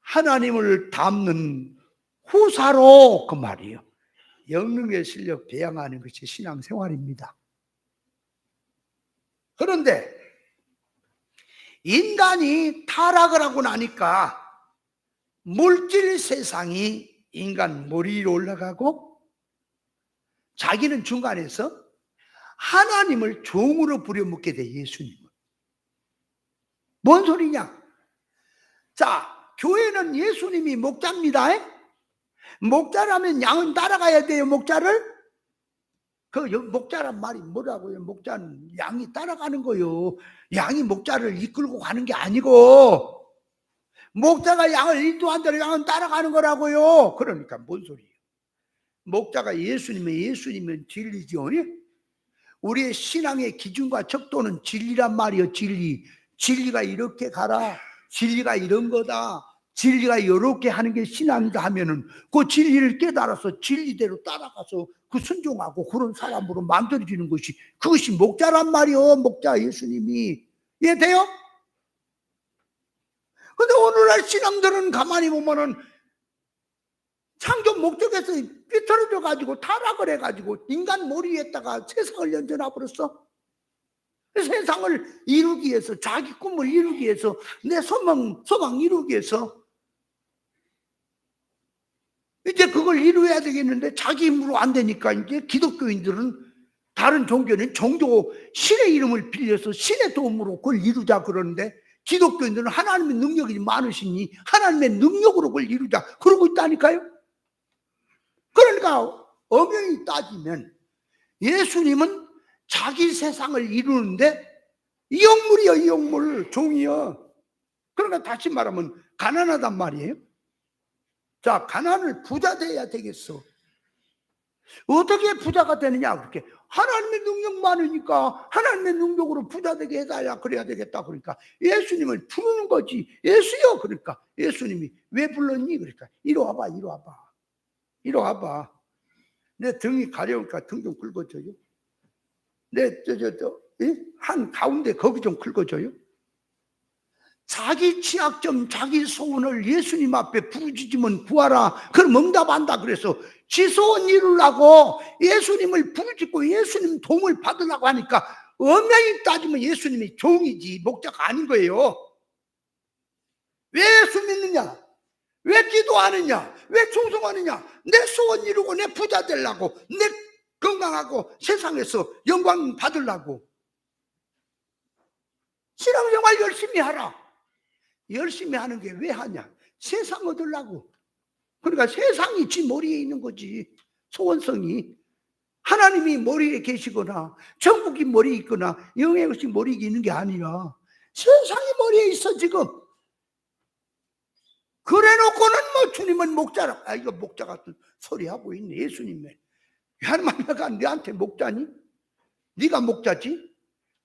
하나님을 닮는 후사로 그 말이에요. 영능의 실력 배양하는 것이 신앙생활입니다. 그런데 인간이 타락을 하고 나니까 물질 세상이 인간 머리 위로 올라가고 자기는 중간에서 하나님을 종으로 부려먹게 돼. 예수님을. 뭔 소리냐? 자, 교회는 예수님이 목자입니다. 목자라면 양은 따라가야 돼요. 목자를. 그 목자란 말이 뭐라고요? 목자는 양이 따라가는 거요. 양이 목자를 이끌고 가는 게 아니고 목자가 양을 인도한 대로 양은 따라가는 거라고요. 그러니까 뭔 소리예요? 목자가 예수님은 진리죠. 우리의 신앙의 기준과 척도는 진리란 말이요. 진리가 이렇게 가라, 진리가 이런 거다, 진리가 이렇게 하는 게 신앙이다 하면은 그 진리를 깨달아서 진리대로 따라가서 그 순종하고 그런 사람으로 만들어지는 것이, 그것이 목자란 말이요. 목자 예수님이. 이해돼요? 근데 오늘날 신앙들은 가만히 보면은 창조 목적에서 삐뚤어져 가지고 타락을 해 가지고 인간 머리 위에다가 세상을 얹어놔 버렸어. 세상을 이루기 위해서, 자기 꿈을 이루기 위해서, 내 소망 이루기 위해서 이제 그걸 이루어야 되겠는데 자기 힘으로 안 되니까 이제 기독교인들은, 다른 종교는 종교 신의 이름을 빌려서 신의 도움으로 그걸 이루자 그러는데, 기독교인들은 하나님의 능력이 많으시니 하나님의 능력으로 그걸 이루자 그러고 있다니까요. 그러니까 엄연히 따지면 예수님은 자기 세상을 이루는데 이용물이요. 이용물, 종이요. 그러니까 다시 말하면 가난하단 말이에요. 자, 가난을 부자 돼야 되겠어. 어떻게 부자가 되느냐? 그렇게 하나님의 능력 많으니까 하나님의 능력으로 부자 되게 해달라 그래야 되겠다. 그러니까 예수님을 부르는 거지. 예수요. 그러니까 예수님이 왜 불렀니? 그러니까 이리 와봐, 이리 와봐, 이리 와봐. 내 등이 가려우니까 등 좀 긁어줘요. 내 한 가운데 거기 좀 긁어줘요. 자기 취약점, 자기 소원을 예수님 앞에 부르짖으면 구하라. 그럼 응답한다. 그래서 지 소원 이루려고 예수님을 부르짖고 예수님 도움을 받으려고 하니까 엄연히 따지면 예수님이 종이지 목자가 아닌 거예요. 왜 예수 믿느냐? 왜 기도하느냐? 왜 충성하느냐? 내 소원 이루고 내 부자 되려고, 내 건강하고 세상에서 영광 받으려고. 신앙생활 열심히 하라. 열심히 하는 게 왜 하냐? 세상 얻으려고. 그러니까 세상이 지 머리에 있는 거지. 소원성이. 하나님이 머리에 계시거나 천국이 머리에 있거나 영의 것이 머리에 있는 게 아니라 세상이 머리에 있어 지금. 그래놓고는 뭐 주님은 목자라. 아, 이거 목자 같은 소리 하고 있네. 예수님은. 하나님가 너한테 목자니? 네가 목자지?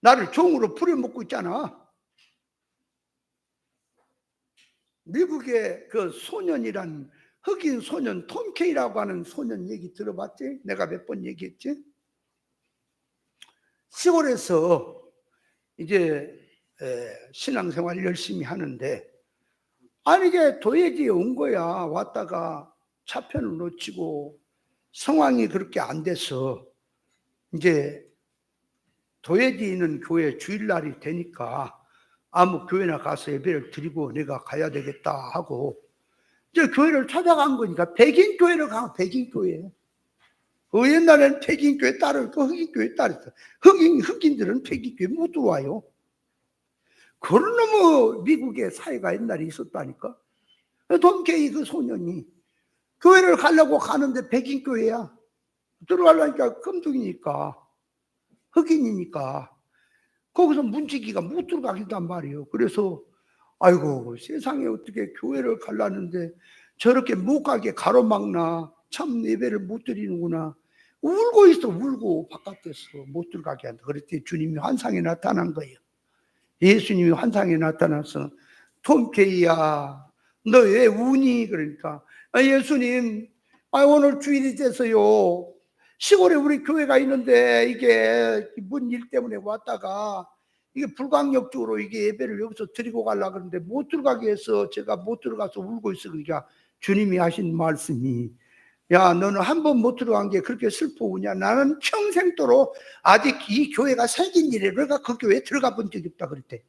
나를 종으로 부려먹고 있잖아. 미국의 그 소년이란, 흑인 소년 톰 케이라고 하는 소년 얘기 들어봤지? 내가 몇 번 얘기했지? 시골에서 이제 신앙생활 열심히 하는데, 아니 이게 도예지에 온 거야. 왔다가 차편을 놓치고 상황이 그렇게 안 돼서 이제 도예지에 있는 교회 주일날이 되니까 아무 교회나 가서 예배를 드리고 내가 가야 되겠다 하고 이제 교회를 찾아간 거니까, 백인 교회를 가. 백인 교회. 그 옛날에는 백인 교회 따로 있고 흑인 교회 따로 있어. 흑인들은 백인 교회 못 들어와요. 그런 놈의 미국의 사회가 옛날에 있었다니까. 톰 케이 그 소년이 교회를 가려고 가는데 백인 교회야. 들어가려니까 끔둥이니까, 흑인이니까 거기서 문지기가 못 들어가기도 한 말이에요. 그래서 아이고 세상에 어떻게 교회를 가려는데 저렇게 못 가게 가로막나. 참 예배를 못 드리는구나. 울고 있어. 울고 바깥에서 못 들어가게 한다. 그랬더니 주님이 환상에 나타난 거예요. 예수님이 환상에 나타나서 톰 케이야 너 왜 우니? 그러니까 예수님, 오늘 주일이 돼서요 시골에 우리 교회가 있는데 이게 뭔 일 때문에 왔다가 이게 불광역 쪽으로 이게 예배를 여기서 드리고 가려고 그러는데 못 들어가게 해서 제가 못 들어가서 울고 있어. 그러니까 주님이 하신 말씀이, 야 너는 한 번 못 들어간 게 그렇게 슬퍼우냐? 나는 평생도록 아직 이 교회가 생긴 이래 내가 그 교회에 들어가 본 적이 없다 그랬대.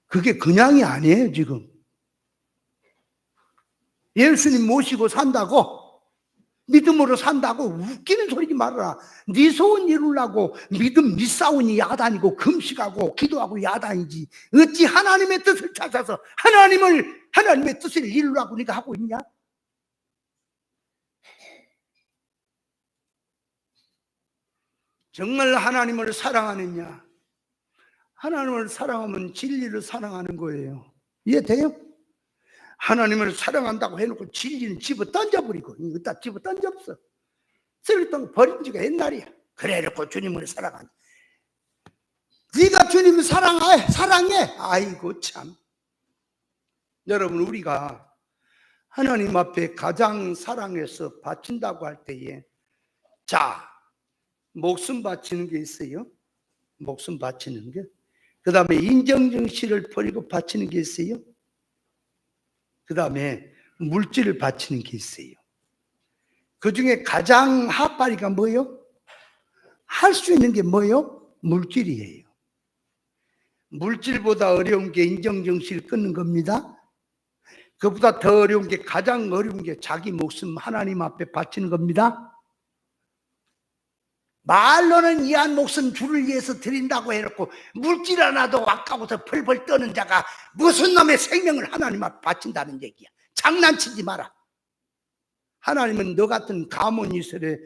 그게 그냥이 아니에요 지금. 예수님 모시고 산다고, 믿음으로 산다고 웃기는 소리지 말아라. 네 소원 이루려고 믿음 믿사오니 야단이고 금식하고 기도하고 야단이지. 어찌 하나님의 뜻을 찾아서 하나님의 뜻을 이루려고 네가 하고 있냐? 정말 하나님을 사랑하느냐? 하나님을 사랑하면 진리를 사랑하는 거예요. 이해돼요? 하나님을 사랑한다고 해놓고 진리는 집어 던져버리고, 이거 집어 던져없어. 쓰레기통 버린 지가 옛날이야. 그래 놓고 주님을 사랑하니. 네가 주님을 사랑해. 아이고 참. 여러분, 우리가 하나님 앞에 가장 사랑해서 바친다고 할 때에, 자, 목숨 바치는 게 있어요. 목숨 바치는 게. 그 다음에 인정정신을 버리고 바치는 게 있어요. 그 다음에 물질을 바치는 게 있어요. 그 중에 가장 핫바리가 뭐예요? 할 수 있는 게 뭐예요? 물질이에요. 물질보다 어려운 게 인정정신을 끊는 겁니다. 그보다 더 어려운 게, 가장 어려운 게 자기 목숨 하나님 앞에 바치는 겁니다. 말로는 이 한 목숨 주를 위해서 드린다고 해놓고 물질 하나도 아까워서 펄펄 떠는 자가 무슨 놈의 생명을 하나님 앞에 바친다는 얘기야. 장난치지 마라. 하나님은 너 같은 가문이설에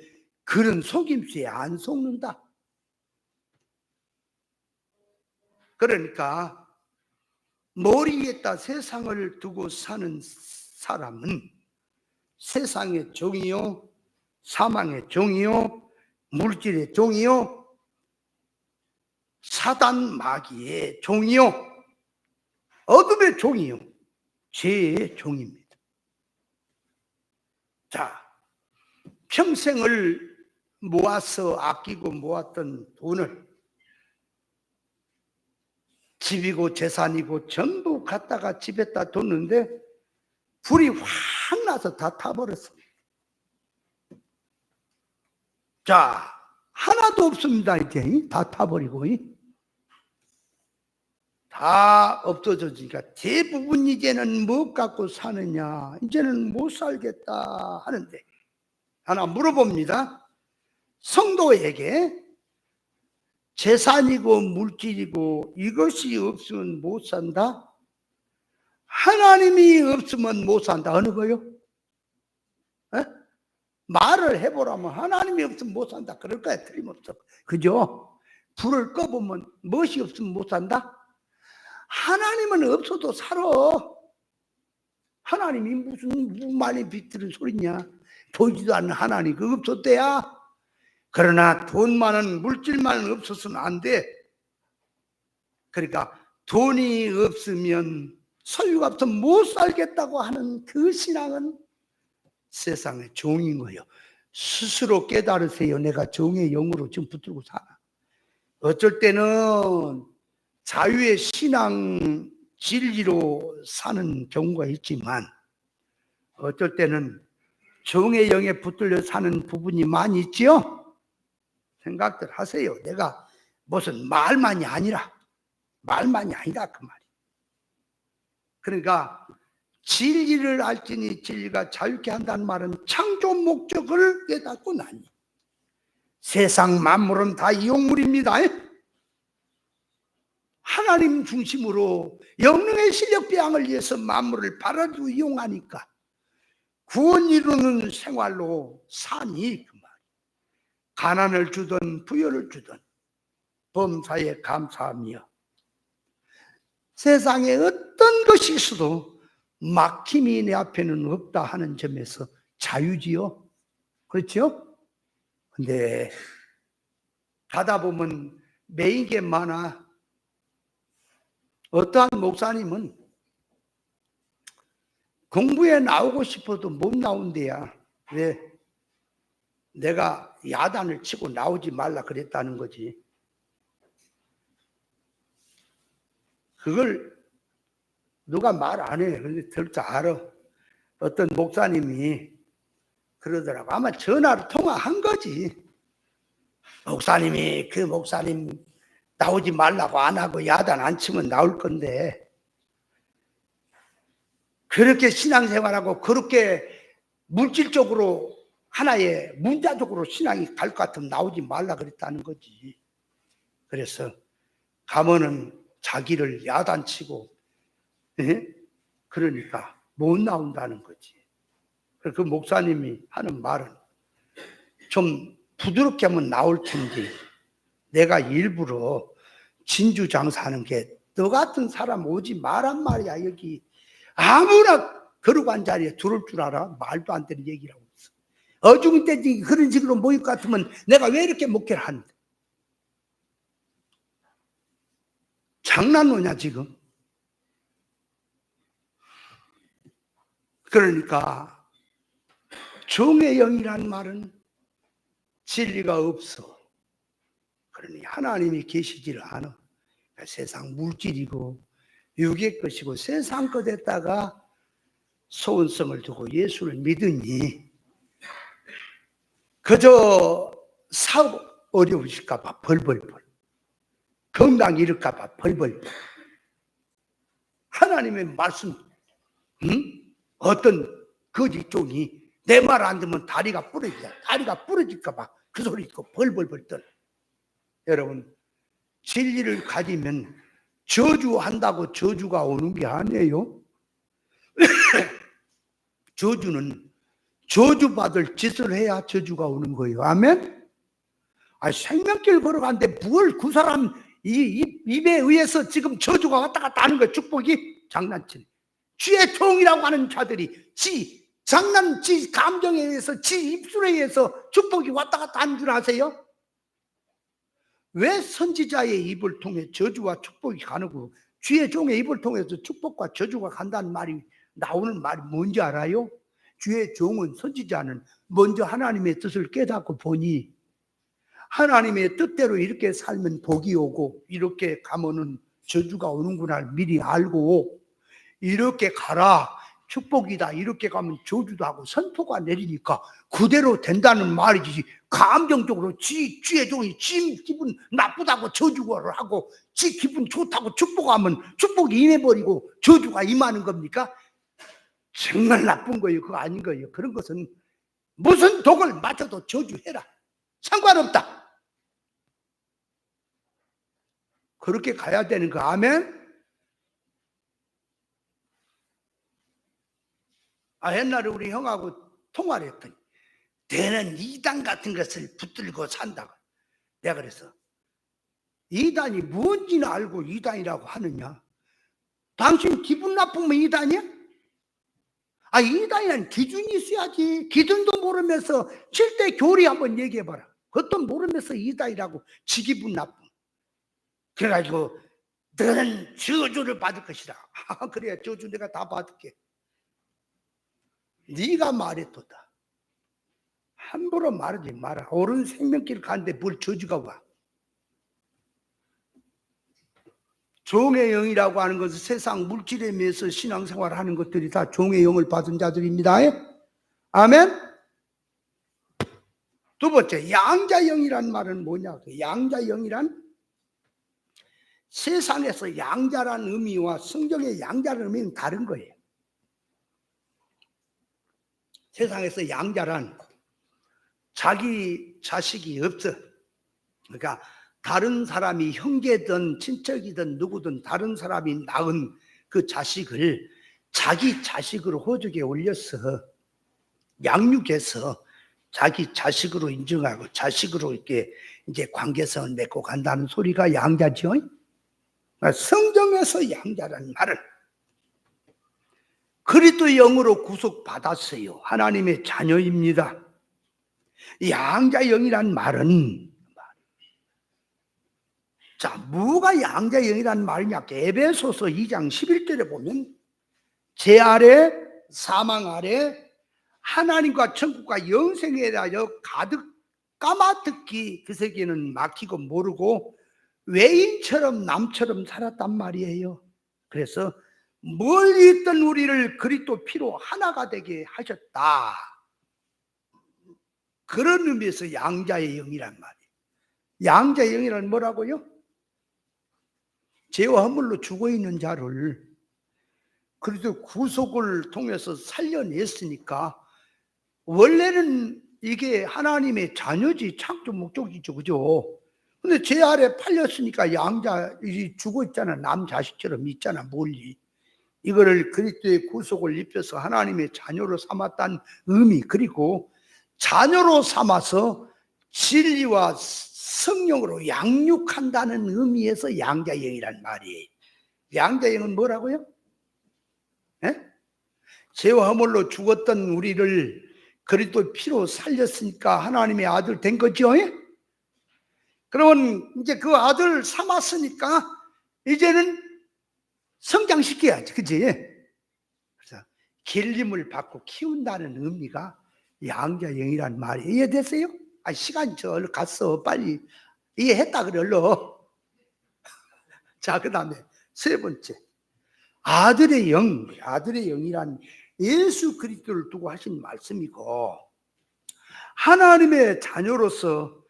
그런 속임수에 안 속는다. 그러니까 머리 위에다 세상을 두고 사는 사람은 세상의 종이요, 사망의 종이요, 물질의 종이요, 사단 마귀의 종이요, 어둠의 종이요, 죄의 종입니다. 자, 평생을 모아서 아끼고 모았던 돈을, 집이고 재산이고 전부 갖다가 집에다 뒀는데 불이 확 나서 다 타버렸습니다. 자, 하나도 없습니다. 이제 다 타버리고 다 없어졌으니까 대부분 이제는 뭐 갖고 사느냐, 이제는 못 살겠다 하는데, 하나 물어봅니다. 성도에게 재산이고 물질이고 이것이 없으면 못 산다? 하나님이 없으면 못 산다. 어느 거요? 에? 말을 해보라면 하나님이 없으면 못 산다. 그럴 거야. 틀림없어. 그죠? 불을 꺼보면 무엇이 없으면 못 산다? 하나님은 없어도 살아. 하나님이 무슨 많이 비틀은 소리냐? 보이지도 않는 하나님, 그거 없었대야. 그러나 돈 많은, 물질만 없어서는 안 돼. 그러니까 돈이 없으면, 소유가 없으면 못 살겠다고 하는 그 신앙은 세상의 종인 거예요. 스스로 깨달으세요. 내가 종의 영으로 지금 붙들고 살아. 어쩔 때는 자유의 신앙 진리로 사는 경우가 있지만, 어쩔 때는 종의 영에 붙들려 사는 부분이 많이 있지요. 생각들 하세요. 내가 무슨 말만이 아니라 그 말이. 그러니까 진리를 알지니 진리가 자유케 한다는 말은 창조 목적을 깨닫고 나니 세상 만물은 다 이용물입니다. 하나님 중심으로 영능의 실력 배양을 위해서 만물을 바라도 이용하니까 구원 이루는 생활로 사니, 그 말. 가난을 주든 부여를 주든 범사에 감사하며, 세상에 어떤 것이 있어도 막힘이 내 앞에는 없다 하는 점에서 자유지요. 그렇죠? 근데 가다 보면 매인 게 많아. 어떠한 목사님은 공부에 나오고 싶어도 못 나온대야. 왜? 내가 야단을 치고 나오지 말라 그랬다는 거지. 그걸 누가 말 안 해. 근데 들 줄 알아. 어떤 목사님이 그러더라고. 아마 전화로 통화한 거지. 목사님이, 그 목사님 나오지 말라고 안 하고 야단 안 치면 나올 건데, 그렇게 신앙생활하고 그렇게 물질적으로 하나의 문자적으로 신앙이 갈 것 같으면 나오지 말라 그랬다는 거지. 그래서 가면은 자기를 야단치고, 예? 그러니까 못 나온다는 거지. 그 목사님이 하는 말은 좀 부드럽게 하면 나올 텐데, 내가 일부러 진주 장사하는 게 너 같은 사람 오지 말란 말이야. 여기 아무나 거룩한 자리에 들어올 줄 알아? 말도 안 되는 얘기라고 있어. 어중이 때 그런 식으로 모일 것 같으면 내가 왜 이렇게 목회를 하는데? 장난노냐 지금? 그러니까 정의 영이란 말은 진리가 없어. 그러니 하나님이 계시지를 않아. 세상 물질이고 육의 것이고 세상 것에다가 소원성을 두고 예수를 믿으니 그저 사업 어려우실까 봐 벌벌벌, 건강 잃을까 봐 벌벌벌. 하나님의 말씀, 어떤 거짓 종이 내 말 안 듣면 다리가 부러질까 봐 그 소리 듣고 벌벌벌 떨어. 여러분, 진리를 가지면 저주한다고 저주가 오는 게 아니에요. 저주는 저주받을 짓을 해야 저주가 오는 거예요. 아멘? 생명길 걸어가는데 뭘 그 사람 입에 의해서 지금 저주가 왔다 갔다 하는 거예요. 축복이 장난치네. 쥐의 종이라고 하는 자들이 지 감정에 의해서 지 입술에 의해서 축복이 왔다 갔다 하는 줄 아세요? 왜 선지자의 입을 통해 저주와 축복이 가는고 쥐의 종의 입을 통해서 축복과 저주가 간다는 말이 나오는 말이 뭔지 알아요? 쥐의 종은, 선지자는 먼저 하나님의 뜻을 깨닫고 보니 하나님의 뜻대로 이렇게 살면 복이 오고 이렇게 가면은 저주가 오는구나 미리 알고 이렇게 가라 축복이다 이렇게 가면 저주도 하고 선포가 내리니까 그대로 된다는 말이지. 감정적으로 쥐의 종이 지 기분 나쁘다고 저주를 하고 지 기분 좋다고 축복하면 축복이 임해버리고 저주가 임하는 겁니까? 정말 나쁜 거예요. 그거 아닌 거예요. 그런 것은 무슨 독을 맞춰도 저주해라. 상관없다. 그렇게 가야 되는 거. 아멘? 옛날에 우리 형하고 통화를 했더니 너는 이단 같은 것을 붙들고 산다고. 내가 그래서 이단이 뭔지는 알고 이단이라고 하느냐? 당신 기분 나쁘면 이단이야? 이단이란 기준이 있어야지. 기준도 모르면서 7대 교리 한번 얘기해봐라. 그것도 모르면서 이단이라고 지 기분 나쁨. 그래가지고 너는 저주를 받을 것이라. 그래 저주 내가 다 받을게. 네가 말했도다. 함부로 말하지 마라. 옳은 생명길 가는데 뭘 저주가 와. 종의 영이라고 하는 것은 세상 물질에 의해서 신앙생활을 하는 것들이 다 종의 영을 받은 자들입니다. 아멘? 두 번째, 양자영이란 말은 뭐냐? 양자영이란 세상에서 양자란 의미와 성경의 양자란 의미는 다른 거예요. 세상에서 양자란 자기 자식이 없어. 그러니까 다른 사람이 형제든 친척이든 누구든 다른 사람이 낳은 그 자식을 자기 자식으로 호적에 올려서 양육해서 자기 자식으로 인정하고 자식으로 이렇게 이제 관계성을 맺고 간다는 소리가 양자죠. 성경에서 양자라는 말을 그리스도 영으로 구속받았어요. 하나님의 자녀입니다. 양자영이란 말은 뭐가 양자영이란 말이냐? 에베소서 2장 11절에 보면 제 아래 사망 아래 하나님과 천국과 영생에 대하여 가득 까마득히 그 세계는 막히고 모르고 외인처럼 남처럼 살았단 말이에요. 그래서 멀리 있던 우리를 그리스도 피로 하나가 되게 하셨다. 그런 의미에서 양자의 영이란 말이에요. 양자의 영이란 뭐라고요? 죄와 허물로 죽어있는 자를 그래도 구속을 통해서 살려냈으니까 원래는 이게 하나님의 자녀지, 창조 목적이죠, 그죠? 근데 죄 아래 팔렸으니까 양자 죽어 있잖아. 남 자식처럼 있잖아, 멀리. 이거를 그리스도의 구속을 입혀서 하나님의 자녀로 삼았다는 의미, 그리고 자녀로 삼아서 진리와 성령으로 양육한다는 의미에서 양자영이란 말이에요. 양자영은 뭐라고요? 예? 죄와 허물로 죽었던 우리를 그리스도의 피로 살렸으니까 하나님의 아들 된 거죠. 예? 그러면 이제 그 아들 삼았으니까 이제는 성장시켜야지, 그치? 그래서 길림을 받고 키운다는 의미가 양자영이란 말이 이해됐어요? 아, 시간이 저 얼른 갔어. 빨리 이해했다 그래, 얼른. 자, 그 다음에 세 번째, 아들의 영. 아들의 영이란 예수 그리스도를 두고 하신 말씀이고, 하나님의 자녀로서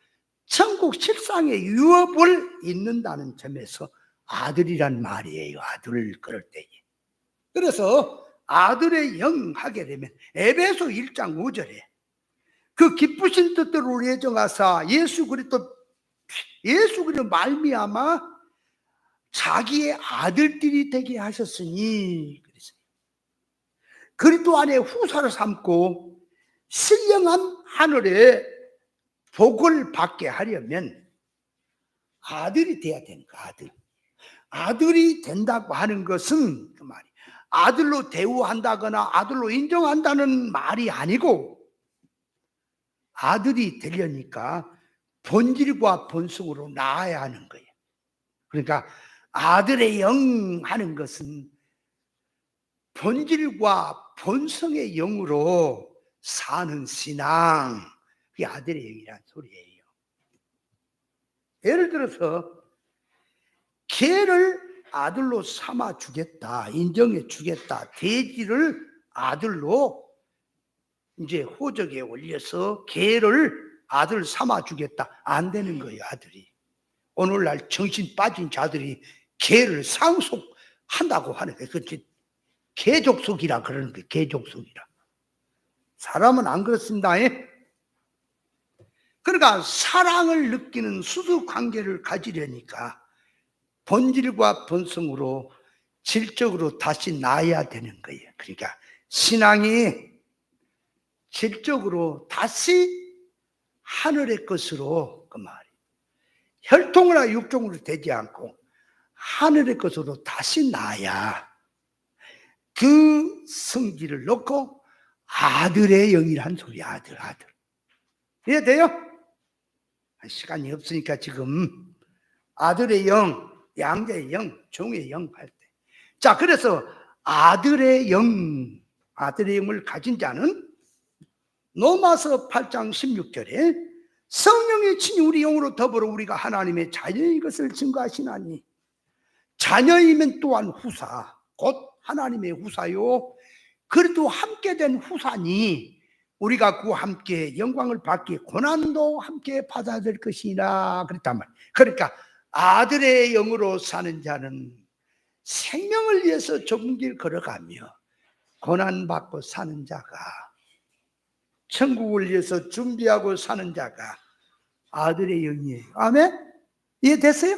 천국 실상의 유업을 잇는다는 점에서 아들이란 말이에요. 아들을 그럴 때에. 그래서 아들의 영 하게 되면 에베소 1장 5절에 그 기쁘신 뜻대로 우리 예정하사 예수 그리스도 말미암아 자기의 아들들이 되게 하셨으니, 그랬어요. 그리스도 안에 후사를 삼고 신령한 하늘에 복을 받게 하려면 아들이 돼야 되는 거야. 아들이 된다고 하는 것은 그 말이 아들로 대우한다거나 아들로 인정한다는 말이 아니고, 아들이 되려니까 본질과 본성으로 나아야 하는 거예요. 그러니까 아들의 영 하는 것은 본질과 본성의 영으로 사는 신앙, 그게 아들의 영이란 소리예요. 예를 들어서 개를 아들로 삼아 주겠다, 인정해 주겠다, 돼지를 아들로 이제 호적에 올려서 개를 아들 삼아 주겠다, 안 되는 거예요. 아들이 오늘날 정신 빠진 자들이 개를 상속한다고 하는 거예요. 그렇지, 개족속이라 그러는 거예요. 개족속이라. 사람은 안 그렇습니다. 그러니까 사랑을 느끼는 수두 관계를 가지려니까 본질과 본성으로 질적으로 다시 나아야 되는 거예요. 그러니까 신앙이 질적으로 다시 하늘의 것으로, 그 말이 혈통이나 육종으로 되지 않고 하늘의 것으로 다시 나아야 그 성질을 놓고 아들의 영이란 소리야. 아들. 이해돼요? 시간이 없으니까 지금 아들의 영, 양자의 영, 종의 영 할 때, 자, 그래서 아들의 영을 가진 자는 로마서 8장 16절에 성령이 친히 우리 영으로 더불어 우리가 하나님의 자녀인 것을 증거하시나니, 자녀이면 또한 후사, 곧 하나님의 후사요, 그래도 함께 된 후사니 우리가 그와 함께 영광을 받기에 고난도 함께 받아야 될 것이라 그랬단 말이에요. 그러니까 아들의 영으로 사는 자는 생명을 위해서 좁은 길 걸어가며 고난받고 사는 자가, 천국을 위해서 준비하고 사는 자가 아들의 영이에요. 아멘? 이해됐어요?